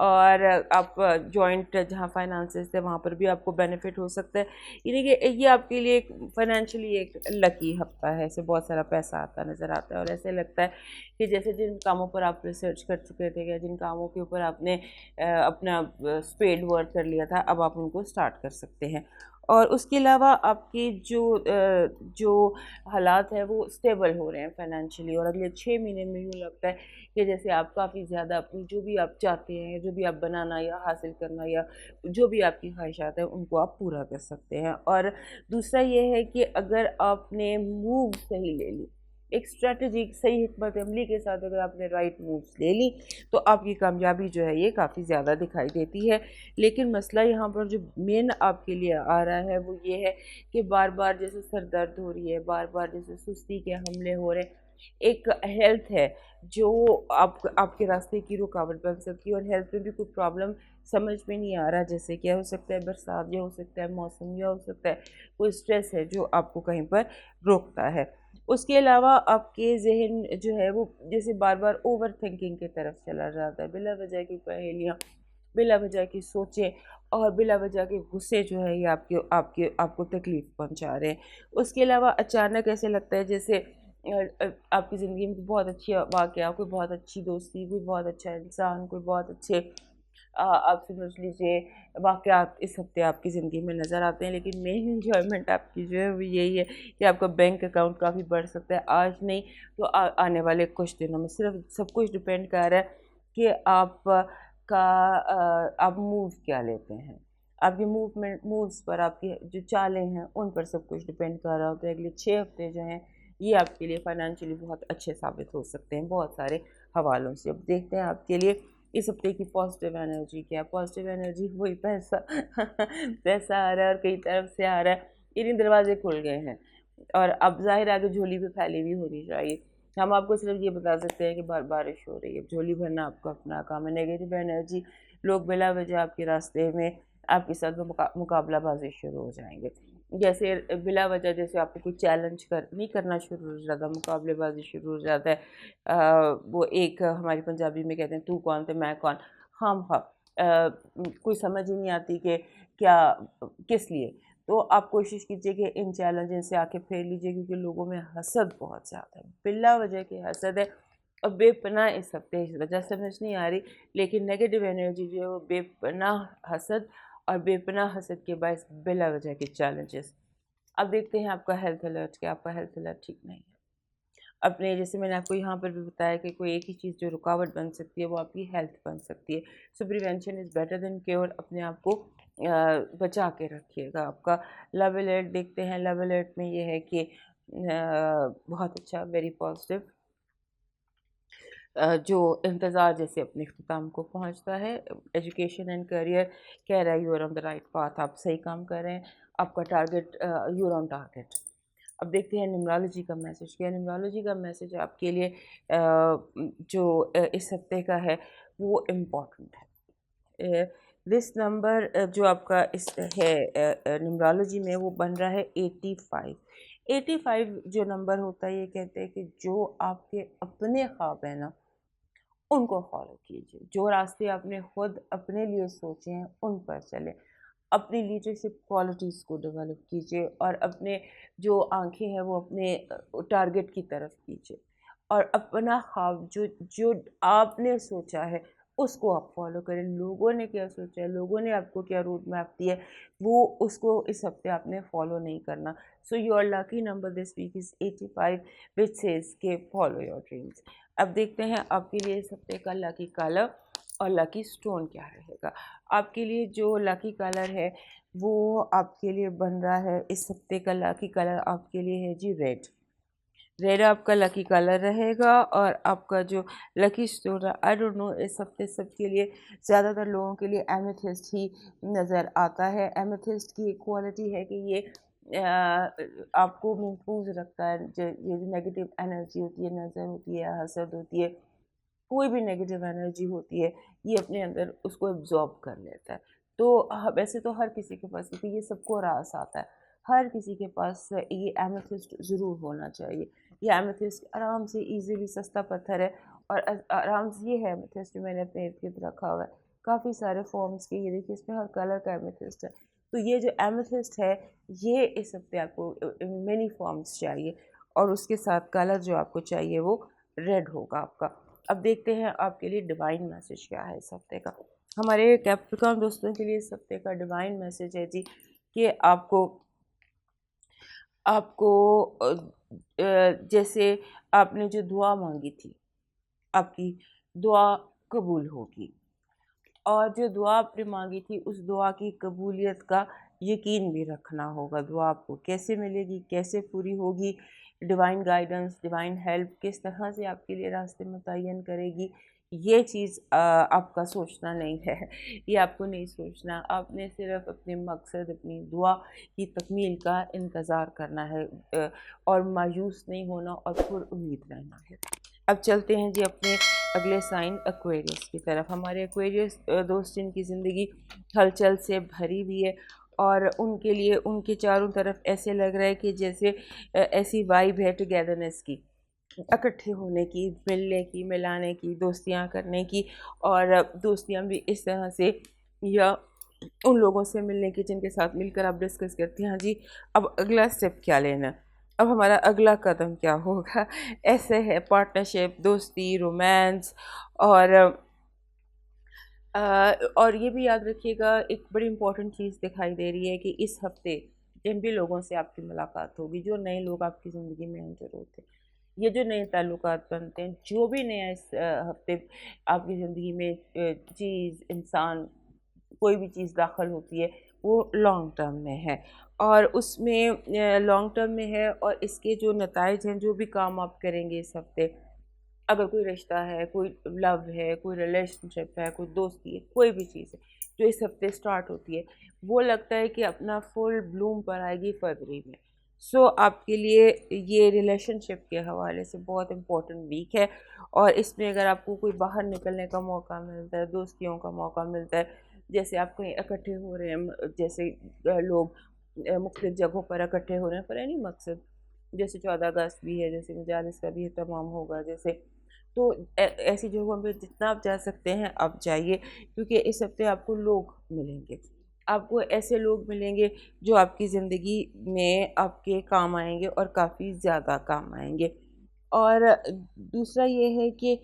اور آپ جوائنٹ جہاں فائنانسز تھے وہاں پر بھی آپ کو بینیفٹ ہو سکتا ہے، یعنی کہ یہ آپ کے لیے ایک فائنینشیلی ایک لکی ہفتہ ہے، ایسے بہت سارا پیسہ آتا نظر آتا ہے، اور ایسے لگتا ہے کہ جیسے جن کاموں پر آپ ریسرچ کر چکے تھے یا جن کاموں کے اوپر آپ نے اپنا اسپیڈ ورک کر لیا تھا، اب آپ ان کو سٹارٹ کر سکتے ہیں۔ اور اس کے علاوہ آپ کی جو حالات ہیں وہ اسٹیبل ہو رہے ہیں فائنینشیلی، اور اگلے 6 مہینے میں یوں لگتا ہے کہ جیسے آپ کافی زیادہ اپنی جو بھی آپ چاہتے ہیں، جو بھی آپ بنانا یا حاصل کرنا یا جو بھی آپ کی خواہشات ہیں ان کو آپ پورا کر سکتے ہیں۔ اور دوسرا یہ ہے کہ اگر آپ نے موو صحیح لے لی، ایک اسٹریٹجک صحیح حکمت عملی کے ساتھ اگر آپ نے رائٹ مووز لے لی تو آپ کی کامیابی جو ہے یہ کافی زیادہ دکھائی دیتی ہے۔ لیکن مسئلہ یہاں پر جو مین آپ کے لیے آ رہا ہے وہ یہ ہے کہ بار بار جیسے سر درد ہو رہی ہے، بار بار جیسے سستی کے حملے ہو رہے ہیں، ایک ہیلتھ ہے جو آپ کے راستے کی رکاوٹ بن سکتی ہے، اور ہیلتھ میں بھی کوئی پرابلم سمجھ میں نہیں آ رہا، جیسے کیا ہو سکتا ہے برسات، یا ہو سکتا ہے موسم، یا ہو سکتا ہے کوئی اسٹریس ہے جو آپ کو کہیں پر روکتا ہے۔ اس کے علاوہ آپ کے ذہن جو ہے وہ جیسے بار بار اوور تھنکنگ کی طرف چلا جاتا ہے، بلا وجہ کی پہیلیاں، بلا وجہ کی سوچیں اور بلا وجہ کے غصے جو ہے یہ آپ کو تکلیف پہنچا رہے ہیں۔ اس کے علاوہ اچانک ایسے لگتا ہے جیسے آپ کی زندگی میں بہت اچھی واقعہ، کوئی بہت اچھی دوستی، کوئی بہت اچھا انسان، کوئی بہت اچھے آپ سمجھ لیجیے واقعات اس ہفتے آپ کی زندگی میں نظر آتے ہیں، لیکن مین انجوائمنٹ آپ کی جو ہے وہ یہی ہے کہ آپ کا بینک اکاؤنٹ کافی بڑھ سکتا ہے، آج نہیں تو آنے والے کچھ دنوں میں۔ صرف سب کچھ ڈپینڈ کر رہا ہے کہ آپ موو کیا لیتے ہیں، آپ کے مووز پر، آپ کی جو چالیں ہیں ان پر سب کچھ ڈپینڈ کر رہا ہوتا ہے۔ اگلے 6 ہفتے جو ہیں یہ آپ کے لیے فائنینشیلی بہت اچھے ثابت ہو سکتے ہیں بہت سارے حوالوں سے۔ اب دیکھتے ہیں آپ کے لیے اس ہفتے کی پازیٹیو انرجی کیا۔ پازیٹیو انرجی وہی پیسہ پیسہ آ رہا ہے اور کئی طرف سے آ رہا ہے، انہیں دروازے کھل گئے ہیں، اور اب ظاہر ہے کہ جھولی پہ پھیلی ہوئی ہونی چاہیے۔ ہم آپ کو صرف یہ بتا سکتے ہیں کہ بارش ہو رہی ہے، جھولی بھرنا آپ کا اپنا کام ہے۔ نیگیٹو انرجی، لوگ بلا وجہ آپ کے راستے میں آپ کے ساتھ مقابلہ بازی شروع ہو جائیں گے، جیسے بلا وجہ جیسے آپ کو کوئی چیلنج نہیں کرنا شروع ہو جاتا، مقابلے بازی شروع ہو جاتا ہے۔ وہ ایک ہماری پنجابی میں کہتے ہیں تو کون تو میں کون، خام خواہ کوئی سمجھ ہی نہیں آتی کہ کیا کس لیے۔ تو آپ کوشش کیجئے کہ ان چیلنجز سے آنکھیں پھیر لیجئے، کیونکہ لوگوں میں حسد بہت زیادہ ہے، بلا وجہ کی حسد ہے، اور بے پناہ اس ہفتے اس وجہ سمجھ نہیں آ رہی، لیکن نیگیٹو انرجی جو ہے وہ بے پناہ حسد اور بے پناہ حسد کے باعث بلا وجہ کے چیلنجز अब देखते हैं आपका हेल्थ अलर्ट क्या, आपका हेल्थ अलर्ट ठीक नहीं है। अपने जैसे मैंने आपको यहाँ पर भी बताया कि कोई एक ही चीज़ जो रुकावट बन सकती है वो आपकी हेल्थ बन सकती है। सो prevention is better than cure. अपने आप को बचा के रखिएगा। आपका लव अलर्ट देखते हैं। लव अलर्ट में ये है कि बहुत अच्छा, वेरी पॉजिटिव, जो इंतज़ार जैसे अपने इख्तिताम को पहुंचता है। एजुकेशन एंड करियर कह रहा है you are on the right path, आप सही काम कर रहे हैं, आपका target, you are on target. अब देखते हैं न्यूमरोलॉजी का मैसेज क्या है। न्यूमरोलॉजी का मैसेज आपके लिए जो इस हफ्ते का है वो इम्पोर्टेंट है। दिस नंबर जो आपका इस है न्यूमरोलॉजी में वो बन रहा है 85। 85 जो नंबर होता है ये कहते हैं कि जो आपके अपने ख्वाब हैं ना उनको फॉलो कीजिए। जो रास्ते आपने खुद अपने लिए सोचे हैं उन पर चलें। अपनी लीडरशिप क्वालिटीज़ को डेवलप कीजिए और अपने जो आंखें हैं वो अपने टारगेट की तरफ कीजिए और अपना ख्वाब जो जो आपने सोचा है उसको आप फॉलो करें। लोगों ने क्या सोचा है, लोगों ने आपको क्या रूट मैप दिया है, वो उसको इस हफ्ते आपने फॉलो नहीं करना। So your lucky number this week is 85 which says के फॉलो योर ड्रीम्स। अब देखते हैं आपके लिए इस हफ्ते का लकी कलर और लकी स्टोन क्या रहेगा। आपके लिए जो लकी कलर है वो आपके लिए बन रहा है इस हफ्ते का लकी कलर आपके लिए है जी रेड। रेड आपका लकी कलर रहेगा और आपका जो लकी स्टोन है, आई डोंट नो, इस हफ्ते सबके लिए ज़्यादातर लोगों के लिए एमेथिस्ट ही नज़र आता है। एमेथिस्ट की एक क्वालिटी है कि ये आपको महफूज रखता है। ये जो नेगेटिव एनर्जी होती है, नज़र होती है, हसद होती है, कोई भी नेगेटिव एनर्जी होती है, ये अपने अंदर उसको एब्जॉर्ब कर लेता है। तो वैसे तो हर किसी के पास, क्योंकि ये सबको रास आता है, हर किसी के पास ये एमेथिस्ट ज़रूर होना चाहिए। ये एमेथिस्ट आराम से इजीली सस्ता पत्थर है और आराम से ये है एमेथिस्ट जो मैंने अपने इर्द गिर्द रखा हुआ है, काफ़ी सारे फॉर्म्स के, ये देखिए इसमें हर कलर का एमेथिस्ट है। तो ये जो एमेथिस्ट है ये इस हफ्ते आपको मेनी फॉर्म्स चाहिए और उसके साथ कलर जो आपको चाहिए वो रेड होगा आपका। अब देखते हैं आपके लिए डिवाइन मैसेज क्या है इस हफ्ते का। हमारे कैप्रिकॉर्न दोस्तों के लिए इस हफ्ते का डिवाइन मैसेज है जी कि आपको आपको जैसे आपने जो दुआ मांगी थी आपकी दुआ कबूल होगी और जो दुआ आपने मांगी थी उस दुआ की कबूलियत का यकीन भी रखना होगा। दुआ आपको कैसे मिलेगी, कैसे पूरी होगी, डिवाइन गाइडेंस, डिवाइन हेल्प किस तरह से आपके लिए रास्ते मुतय्यन करेगी, ये चीज़ आपका सोचना नहीं है। ये आपको नहीं सोचना, आपने सिर्फ अपने मकसद, अपनी दुआ की तकमील का इंतज़ार करना है और मायूस नहीं होना और पुरुम्मीद रहना है। अब चलते हैं जी अपने अगले साइन एक्वेरियस की तरफ। हमारे एक्वेरियस दोस्त जिनकी ज़िंदगी हलचल से भरी हुई है और उनके लिए उनके चारों तरफ ऐसे लग रहा है कि जैसे ऐसी वाइब है टुगेदरनेस की, इकट्ठे होने की, मिलने की, मिलाने की, दोस्तियाँ करने की और दोस्तियाँ भी इस तरह से या उन लोगों से मिलने की जिनके साथ मिलकर आप डिस्कस करते हैं हाँ जी अब अगला स्टेप क्या लेना, अब हमारा अगला कदम क्या होगा। ऐसे है पार्टनरशिप, दोस्ती, रोमांस और और ये भी याद रखिएगा एक बड़ी इम्पॉर्टेंट चीज़ दिखाई दे रही है कि इस हफ्ते जिन भी लोगों से आपकी मुलाकात होगी, जो नए लोग आपकी ज़िंदगी में एंटर होते हैं, ये जो नए ताल्लुकात बनते हैं, जो भी नया इस हफ्ते आपकी ज़िंदगी में चीज़, इंसान, कोई भी चीज़ दाखिल होती है वो लॉन्ग टर्म में है और उसमें लॉन्ग टर्म में है और इसके जो नताइज हैं, जो भी काम आप करेंगे इस हफ्ते, अगर कोई रिश्ता है, कोई लव है, कोई रिलेशनशिप है, कोई दोस्ती है, कोई भी चीज़ है जो इस हफ्ते स्टार्ट होती है, वो लगता है कि अपना फुल ब्लूम पर आएगी फरवरी में। सो आपके लिए ये रिलेशनशिप के हवाले से बहुत इम्पोर्टेंट वीक है और इसमें अगर आपको कोई बाहर निकलने का मौका मिलता है, दोस्तियों का मौका मिलता है, जैसे आप कहीं इकट्ठे हो रहे हैं, जैसे लोग मुख्तलिफ जगहों पर इकट्ठे हो रहे हैं पर एनी मकसद, जैसे 14 अगस्त भी है, जैसे मजालिस का भी तमाम होगा, जैसे तो ऐसी जगहों पे जितना आप जा सकते हैं आप जाइए क्योंकि इस हफ्ते आपको लोग मिलेंगे, आपको ऐसे लोग मिलेंगे जो आपकी ज़िंदगी में आपके काम आएंगे और काफ़ी ज़्यादा काम आएंगे। और दूसरा ये है कि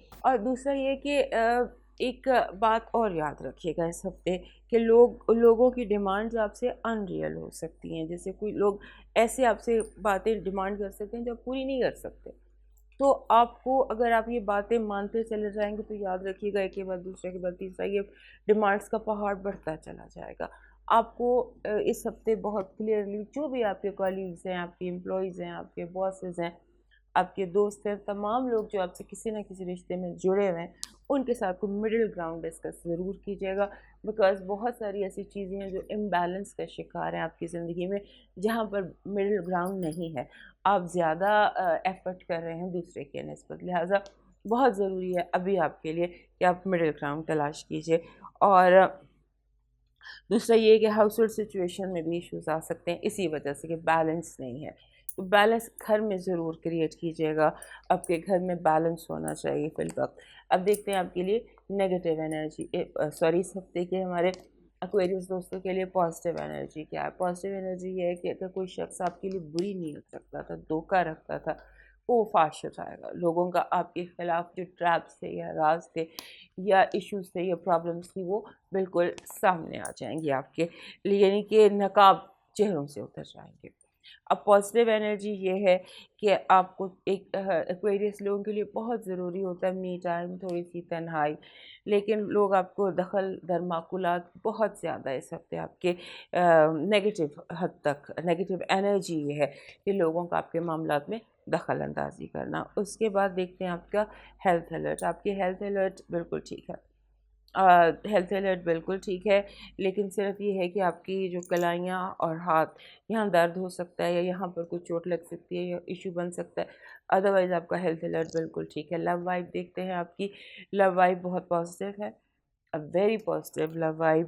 ایک بات اور یاد رکھیے گا اس ہفتے کہ لوگوں کی ڈیمانڈز آپ سے انریل ہو سکتی ہیں. جیسے کوئی لوگ ایسے آپ سے باتیں ڈیمانڈ کر سکتے ہیں جو آپ پوری نہیں کر سکتے. تو آپ کو اگر آپ یہ باتیں مانتے چلے جائیں گے تو یاد رکھیے گا ایک کے بعد دوسرے کے بعد تیسرا یہ ڈیمانڈس کا پہاڑ بڑھتا چلا جائے گا. آپ کو اس ہفتے بہت کلیئرلی جو بھی آپ کے کالیگز ہیں، آپ کے امپلائیز ہیں، آپ کے باسز ہیں، آپ کے دوست ہیں، تمام لوگ جو آپ سے کسی نہ کسی رشتے میں جڑے ہوئے ہیں ان کے ساتھ کوئی مڈل گراؤنڈ ڈسکس ضرور کیجیے گا. بیکاز بہت ساری ایسی چیزیں ہیں جو امبیلنس کا شکار ہیں آپ کی زندگی میں، جہاں پر مڈل گراؤنڈ نہیں ہے. آپ زیادہ ایفرٹ کر رہے ہیں دوسرے کے نسبت، لہٰذا بہت ضروری ہے ابھی آپ کے لیے کہ آپ مڈل گراؤنڈ تلاش کیجیے. اور دوسرا یہ کہ ہاؤس ہولڈ سچویشن میں بھی ایشوز آ سکتے ہیں اسی وجہ سے کہ بیلنس نہیں ہے. تو بیلنس گھر میں ضرور کریٹ کیجیے گا. آپ کے گھر میں بیلنس ہونا چاہیے فی الوقت. اب دیکھتے ہیں آپ کے لیے نیگیٹو انرجی، اس ہفتے کے ہمارے ایکویریس دوستوں کے لیے پازیٹیو انرجی کیا ہے. پازیٹیو انرجی یہ ہے کہ اگر کوئی شخص آپ کے لیے بری نیت رکھتا تھا، دھوکہ رکھتا تھا، وہ فاش ہو جائے گا. لوگوں کا آپ کے خلاف جو ٹریپس تھے یا راز تھے یا ایشوز تھے یا پرابلمس تھی وہ بالکل سامنے آ جائیں گی آپ کے، یعنی کہ نقاب چہروں سے اتر جائیں گے. اب پازیٹیو انرجی یہ ہے کہ آپ کو ایکویریس لوگوں کے لیے بہت ضروری ہوتا ہے می ٹائم، تھوڑی سی تنہائی، لیکن لوگ آپ کو دخل در معقولات بہت زیادہ اس ہفتے آپ کے نیگیٹو حد تک نیگیٹو انرجی یہ ہے کہ لوگوں کا آپ کے معاملات میں دخل اندازی کرنا. اس کے بعد دیکھتے ہیں آپ کا ہیلتھ الرٹ. آپ کی ہیلتھ الرٹ بالکل ٹھیک ہے، ہیلتھ الرٹ بالکل ٹھیک ہے، لیکن صرف یہ ہے کہ آپ کی جو کلائیاں اور ہاتھ یہاں درد ہو سکتا ہے یا یہاں پر کوئی چوٹ لگ سکتی ہے یا ایشو بن سکتا ہے. ادروائز آپ کا ہیلتھ الرٹ بالکل ٹھیک ہے. لو وائب دیکھتے ہیں آپ کی لو وائب بہت پازیٹیو ہے، very positive love vibe.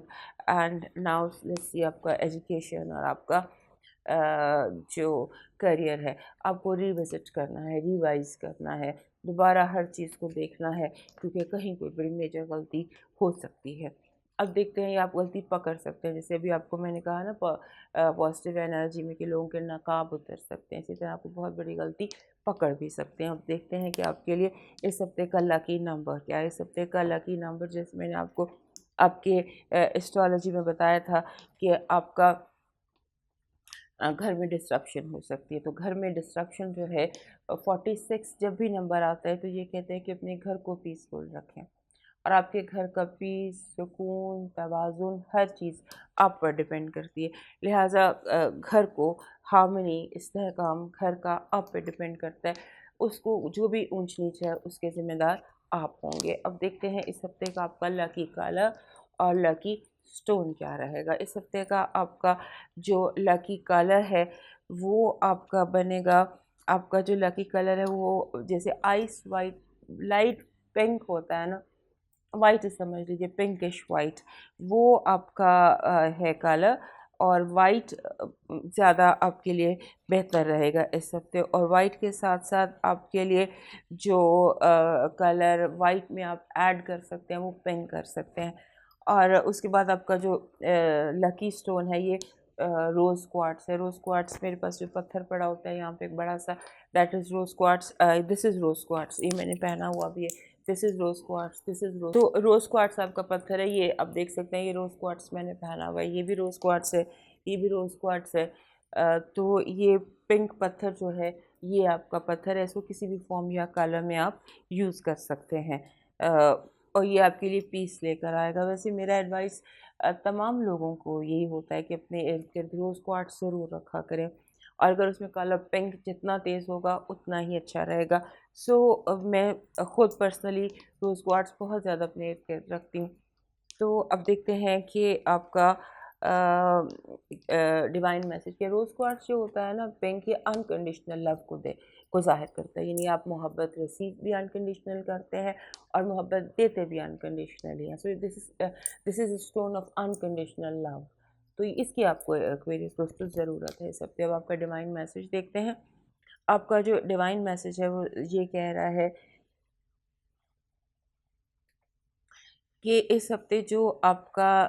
And now let's see آپ کا ایجوکیشن اور آپ کا جو کریئر ہے آپ کو ریوزٹ کرنا ہے، ریوائز کرنا ہے، دوبارہ ہر چیز کو دیکھنا ہے کیونکہ کہیں کوئی بڑی میجر غلطی ہو سکتی ہے. اب دیکھتے ہیں آپ غلطی پکڑ سکتے ہیں، جیسے ابھی آپ کو میں نے کہا نا پازیٹیو انرجی میں کہ لوگوں کے نقاب اتر سکتے ہیں، اسی طرح آپ کو بہت بڑی غلطی پکڑ بھی سکتے ہیں. اب دیکھتے ہیں کہ آپ کے لیے اس ہفتے کا لکی نمبر کیا ہے. اس ہفتے کا لکی نمبر جیسے میں نے آپ کو آپ کے اسٹرالوجی میں بتایا تھا کہ آپ کا گھر میں ڈسٹرپشن ہو سکتی ہے، تو گھر میں ڈسٹرپشن جو ہے 46 جب بھی نمبر آتا ہے تو یہ کہتے ہیں کہ اپنے گھر کو پیسفل رکھیں، اور آپ کے گھر کا پیس، سکون، توازن ہر چیز آپ پر ڈیپینڈ کرتی ہے. لہٰذا گھر کو ہارمنی، استحکام گھر کا آپ پہ ڈیپینڈ کرتا ہے. اس کو جو بھی اونچ نیچ ہے اس کے ذمہ دار آپ ہوں گے. اب دیکھتے ہیں اس ہفتے کا آپ کا لکی کلر اور لکی سٹون کیا رہے گا. اس ہفتے کا آپ کا جو لکی کلر ہے وہ آپ کا بنے گا، آپ کا جو لکی کلر ہے وہ جیسے آئس وائٹ لائٹ پنک ہوتا ہے نا، وائٹ سمجھ لیجیے، پنکش وائٹ، وہ آپ کا ہے کلر. اور وائٹ زیادہ آپ کے لیے بہتر رہے گا اس ہفتے. اور وائٹ کے ساتھ ساتھ آپ کے لیے جو کلر وائٹ میں آپ ایڈ کر سکتے ہیں وہ پنک کر سکتے ہیں. اور اس کے بعد آپ کا جو لکی سٹون ہے یہ روز کوارٹز ہے. روز کوارٹز میرے پاس جو پتھر پڑا ہوتا ہے یہاں پہ ایک بڑا سا، that is rose quartz. This is rose quartz, یہ میں نے پہنا ہوا بھی ہے. This is rose quartz, this is rose. تو روز کوارٹز آپ کا پتھر ہے، یہ آپ دیکھ سکتے ہیں، یہ روز کوارٹز میں نے پہنا ہوا ہے. یہ بھی روز کوارٹز ہے، یہ بھی روز کوارٹز ہے. تو یہ پنک پتھر جو ہے یہ آپ کا پتھر ہے. اس کو کسی بھی فارم یا کلر میں آپ یوز کر سکتے ہیں اور یہ آپ کے لیے پیس لے کر آئے گا. ویسے میرا ایڈوائس تمام لوگوں کو یہی ہوتا ہے کہ اپنے ارد گرد روز کوارٹز ضرور رکھا کریں، اور اگر اس میں کلر پنک جتنا تیز ہوگا اتنا ہی اچھا رہے گا. میں خود پرسنلی روز کوارٹز بہت زیادہ اپنے ارد گرد رکھتی ہوں. تو اب دیکھتے ہیں کہ آپ کا ڈیوائن میسج کہ روز کوارٹز جو ہوتا ہے نا پنک، یہ انکنڈیشنل لو کو ظاہر کرتا ہے، یعنی آپ محبت ریسیو بھی انکنڈیشنل کرتے ہیں اور محبت دیتے بھی انکنڈیشنلی ہیں. سو دس از اے اسٹون آف انکنڈیشنل لو. تو اس کی آپ کو ایکویریس دوستوں ضرورت ہے اس ہفتے. اب آپ کا ڈیوائن میسج دیکھتے ہیں. آپ کا جو ڈیوائن میسج ہے وہ یہ کہہ رہا ہے کہ اس ہفتے جو آپ کا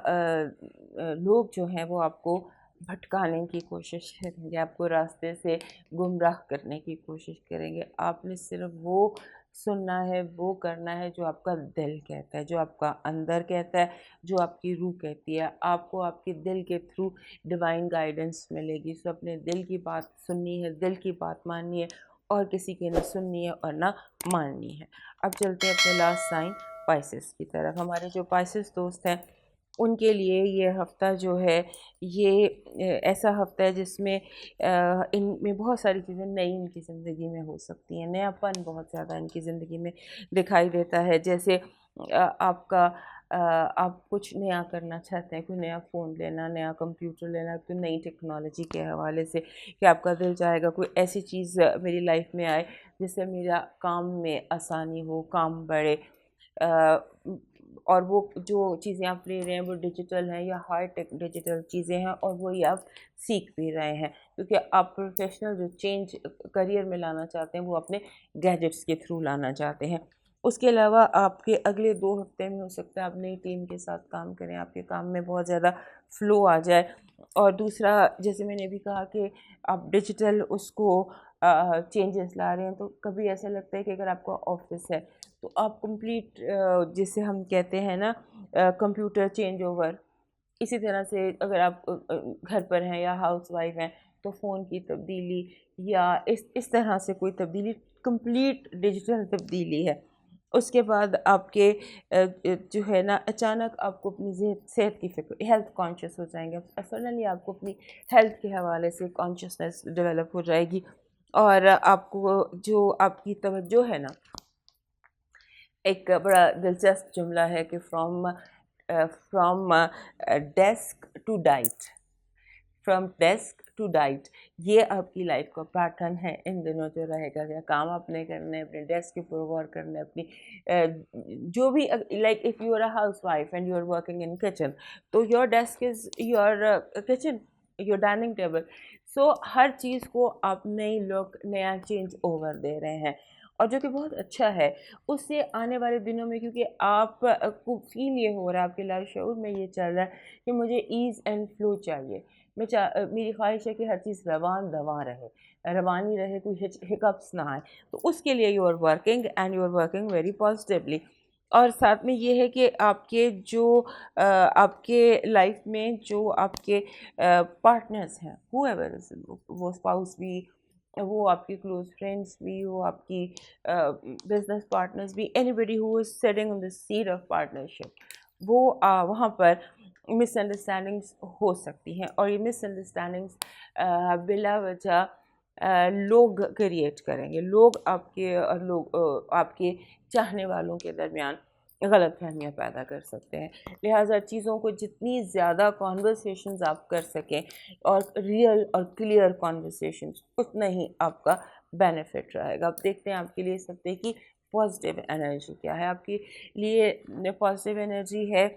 لوگ جو ہیں وہ آپ کو بھٹکانے کی کوشش کریں گے، آپ کو راستے سے گمراہ کرنے کی کوشش کریں گے. آپ نے صرف وہ سننا ہے، وہ کرنا ہے جو آپ کا دل کہتا ہے، جو آپ کا اندر کہتا ہے، جو آپ کی روح کہتی ہے. آپ کو آپ کے دل کے تھرو ڈیوائن گائیڈنس ملے گی. سو اپنے دل کی بات سننی ہے، دل کی بات ماننی ہے، اور کسی کی نہ سننی ہے اور نہ ماننی ہے. اب چلتے ہیں اپنے لاسٹ سائن پائسس کی طرف. ہمارے جو پائسس دوست ہیں ان کے لیے یہ ہفتہ جو ہے یہ ایسا ہفتہ ہے جس میں ان میں بہت ساری چیزیں نئی ان کی زندگی میں ہو سکتی ہیں. نیا پن بہت زیادہ ان کی زندگی میں دکھائی دیتا ہے. جیسے آپ کچھ نیا کرنا چاہتے ہیں، کوئی نیا فون لینا، نیا کمپیوٹر لینا، کوئی نئی ٹیکنالوجی کے حوالے سے کہ آپ کا دل چاہے گا کوئی ایسی چیز میری لائف میں آئے جس سے میرا کام میں آسانی ہو، کام بڑھے. اور وہ جو چیزیں آپ لے رہے ہیں وہ ڈیجیٹل ہیں یا ہائی ٹیک ڈیجیٹل چیزیں ہیں، اور وہی آپ سیکھ بھی رہے ہیں، کیونکہ آپ پروفیشنل جو چینج کریئر میں لانا چاہتے ہیں وہ اپنے گیجٹس کے تھرو لانا چاہتے ہیں. اس کے علاوہ آپ کے اگلے 2 ہفتے میں ہو سکتا ہے آپ نئی ٹیم کے ساتھ کام کریں، آپ کے کام میں بہت زیادہ فلو آ جائے. اور دوسرا، جیسے میں نے بھی کہا کہ آپ ڈیجیٹل اس کو چینجز لا رہے ہیں، تو کبھی ایسا لگتا ہے کہ اگر آپ کا آفس ہے تو آپ کمپلیٹ جسے ہم کہتے ہیں نا کمپیوٹر چینج اوور، اسی طرح سے اگر آپ گھر پر ہیں یا ہاؤس وائف ہیں تو فون کی تبدیلی یا اس طرح سے کوئی تبدیلی، کمپلیٹ ڈیجیٹل تبدیلی ہے. اس کے بعد آپ کے جو ہے نا اچانک آپ کو اپنی صحت کی فکر، ہیلتھ کانشیس ہو جائیں گے. سڈنلی آپ کو اپنی ہیلتھ کے حوالے سے کانشیسنیس ڈیولپ ہو جائے گی، اور آپ کو جو آپ کی توجہ ہے نا، ایک بڑا دلچسپ جملہ ہے کہ from desk to diet, from desk to diet, یہ آپ کی لائف کا پیٹرن ہے ان دنوں جو رہے گا. یا کام آپ نے کرنے، اپنے ڈیسک کے اوپر غور کرنا، اپنی جو بھی، like if you are a housewife and you are working in kitchen, تو your desk is your kitchen, your dining table. So ہر چیز کو آپ نئی لک، نیا چینج اوور دے رہے ہیں، اور جو کہ بہت اچھا ہے. اس سے آنے والے دنوں میں، کیونکہ آپ کو فیل یہ ہو رہا ہے، آپ کے لائف شعور میں یہ چل رہا ہے کہ مجھے ایز اینڈ فلو چاہیے، میری خواہش ہے کہ ہر چیز روان دواں رہے، روانی رہے، کوئی ہکپس نہ آئے. تو اس کے لیے you are working and you are working very positively. اور ساتھ میں یہ ہے کہ آپ کے جو آپ کے لائف میں جو آپ کے پارٹنرز ہیں، ہو ایور، وہ اسپاؤس بھی، وہ آپ کی کلوز فرینڈس بھی، وہ آپ کی بزنس پارٹنرز بھی، anybody who is sitting on the seat of partnership, وہ وہاں پر مس انڈرسٹینڈنگس ہو سکتی ہیں. اور یہ مس انڈرسٹینڈنگس بلا وجہ لوگ کریٹ کریں گے، لوگ آپ کے اور لوگ آپ کے چاہنے والوں کے درمیان غلط فہمیاں پیدا کر سکتے ہیں. لہٰذا چیزوں کو جتنی زیادہ کانورسیشنز آپ کر سکیں، اور ریئل اور کلیئر کانورسیشنز، اتنا ہی آپ کا بینیفٹ رہے گا. اب دیکھتے ہیں آپ کے لیے اس ہفتے کی پازیٹیو انرجی کیا ہے. آپ کے لیے پازیٹیو انرجی ہے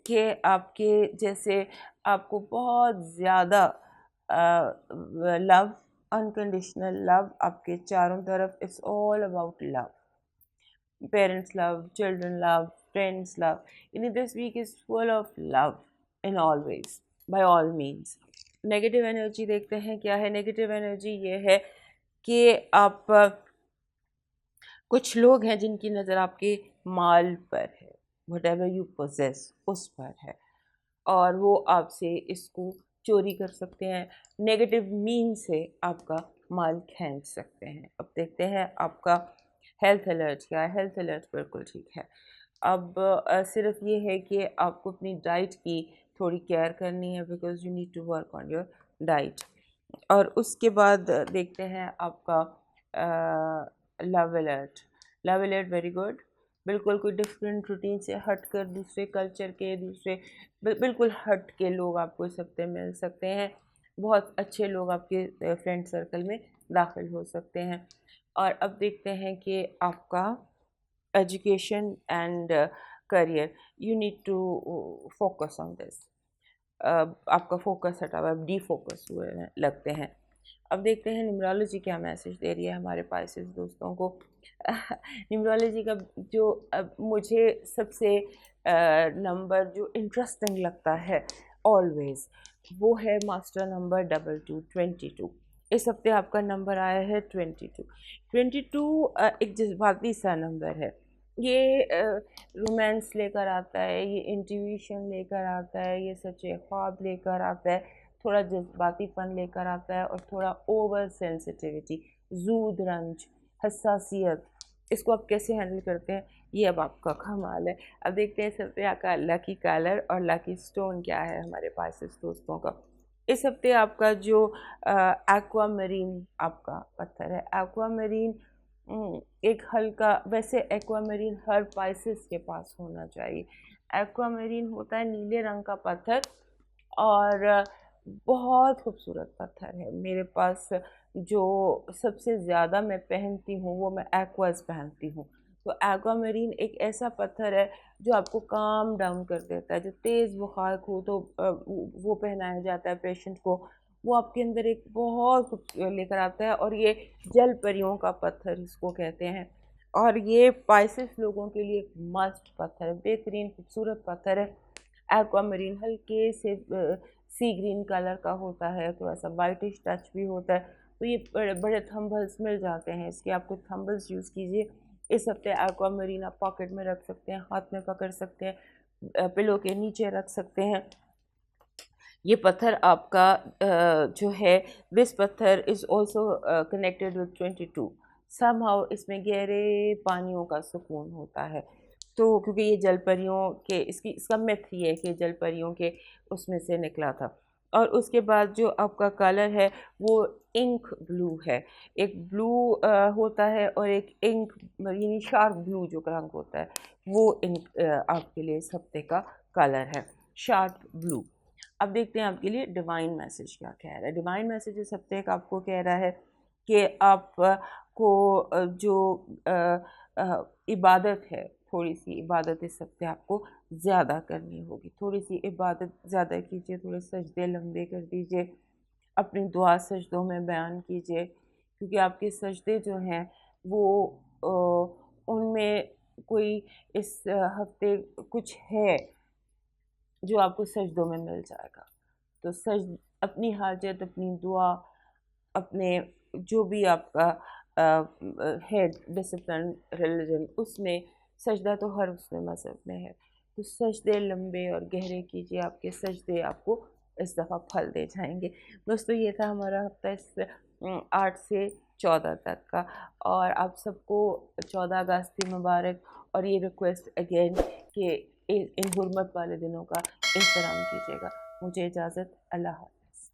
کہ آپ کے جیسے آپ کو بہت زیادہ لو، انکنڈیشنل لو آپ کے چاروں طرف، it's all about love, parents love, children love, friends love. یعنی this week is full of love in all ways, by all means. Negative energy دیکھتے ہیں کیا ہے. نیگیٹو انرجی یہ ہے کہ آپ کچھ لوگ ہیں جن کی نظر آپ کے مال پر ہے، وٹ ایور یو پوزیس اس پر ہے، اور وہ آپ سے اس کو چوری کر سکتے ہیں، نیگیٹو مین سے آپ کا مال کھینچ سکتے ہیں. اب دیکھتے ہیں آپ کا ہیلتھ الرٹ کیا ہے. ہیلتھ الرٹ بالکل ٹھیک ہے. اب صرف یہ ہے کہ آپ کو اپنی ڈائٹ کی تھوڑی کیئر کرنی ہے، because you need to work on your diet. اور اس کے بعد دیکھتے ہیں آپ کا love alert. Love alert very good, بالکل کوئی ڈفرینٹ روٹین سے ہٹ کر، دوسرے کلچر کے، دوسرے بالکل ہٹ کے لوگ آپ کو اس ہفتے مل سکتے ہیں. بہت اچھے لوگ آپ کے فرینڈ سرکل میں داخل ہو سکتے ہیں. اور اب دیکھتے ہیں کہ آپ کا education and career, you need to focus on this. آپ کا فوکس ہٹا ہوا، ڈی فوکس ہوئے لگتے ہیں. اب دیکھتے ہیں نیمرولوجی کیا میسج دے رہی ہے ہمارے پائسس دوستوں کو. نیمرولوجی کا جو مجھے سب سے نمبر جو انٹرسٹنگ لگتا ہے آلویز، وہ ہے ماسٹر نمبر 2222. इस हफ्ते आपका नंबर आया है 22। 22 एक जज्बाती सा नंबर है। ये रोमांस लेकर आता है, ये इंट्यूशन लेकर आता है, ये सच्चे ख्वाब लेकर आता है, थोड़ा जज्बातीपन लेकर आता है और थोड़ा ओवर सेंसिटिविटी, ज़ूद रंज, हसासियत, इसको आप कैसे हैंडल करते हैं ये अब आपका कमाल है। अब देखते हैं इस हफ्ते का लकी कलर और लकी स्टोन क्या है हमारे पास इस दोस्तों का। इस हफ्ते आपका जो एक्वा मरीन आपका पत्थर है, एक्वा मरीन एक हल्का, वैसे एक्वा मरीन हर पाइसेस के पास होना चाहिए। एक्वा मरीन होता है नीले रंग का पत्थर और बहुत खूबसूरत पत्थर है। मेरे पास जो सबसे ज़्यादा मैं पहनती हूँ वो मैं एक्वास पहनती हूँ। तो एक्वा मरीन एक ऐसा पत्थर है जो आपको काम डाउन कर देता है। जो तेज़ बुखार हो तो वो पहनाया जाता है पेशेंट को, वो आपके अंदर एक बहुत लेकर आता है। और ये जल परियों का पत्थर इसको कहते हैं और ये पाइसेस लोगों के लिए एक मस्ट पत्थर है, बेहतरीन खूबसूरत पत्थर है। एक्वा मरीन हल्के से सी ग्रीन कलर का होता है, थोड़ा सा वाइटिश टच भी होता है। तो ये बड़े बड़े थंबल्स मिल जाते हैं इसके, आप कुछ थंबल्स यूज़ कीजिए। इस हफ्ते एक्वा मरीन आप पॉकेट में रख सकते हैं, हाथ में पकड़ सकते हैं, पिलो के नीचे रख सकते हैं। ये पत्थर आपका जो है, दिस पत्थर is also connected with 22। Somehow इसमें गहरे पानियों का सुकून होता है। तो क्योंकि ये जलपरियों के, इसका मिथ ये है कि जलपरियों के उसमें से निकला था। और उसके बाद जो आपका कलर है वो इंक ब्लू है। एक ब्लू होता है और एक इंक यानी शार्प ब्लू जो रंग होता है वो इंक आपके लिए इस हफ्ते का कलर है, शार्प ब्लू। अब देखते हैं आपके लिए डिवाइन मैसेज क्या कह रहा है। डिवाइन मैसेज इस हफ्ते का आपको कह रहा है कि आप को जो इबादत है, थोड़ी सी इबादत इस हफ्ते आपको ज़्यादा करनी होगी। थोड़ी सी इबादत ज़्यादा कीजिए, थोड़े सजदे लंबे कर दीजिए, अपनी दुआ सजदों में बयान कीजिए, क्योंकि आपके सजदे जो हैं वो उनमें कोई इस हफ्ते कुछ है जो आपको सजदों में मिल जाएगा। तो सज अपनी हाजत, अपनी दुआ, अपने जो भी आपका है डिसिप्लिन रिलीजन, उसमें सजदा तो हर उसमें मज़हब में है। तो सजदे लंबे और गहरे कीजिए, आपके सजदे आपको इस दफ़ा फल दे जाएंगे। दोस्तों ये था हमारा हफ्ता इस 8 से 14 तक का, और आप सबको 14 अगस्त की मुबारक। और ये रिक्वेस्ट अगेन कि इन हुर्मत वाले दिनों का एहतराम कीजिएगा। मुझे इजाज़त, अल्लाह हाफ़िज़।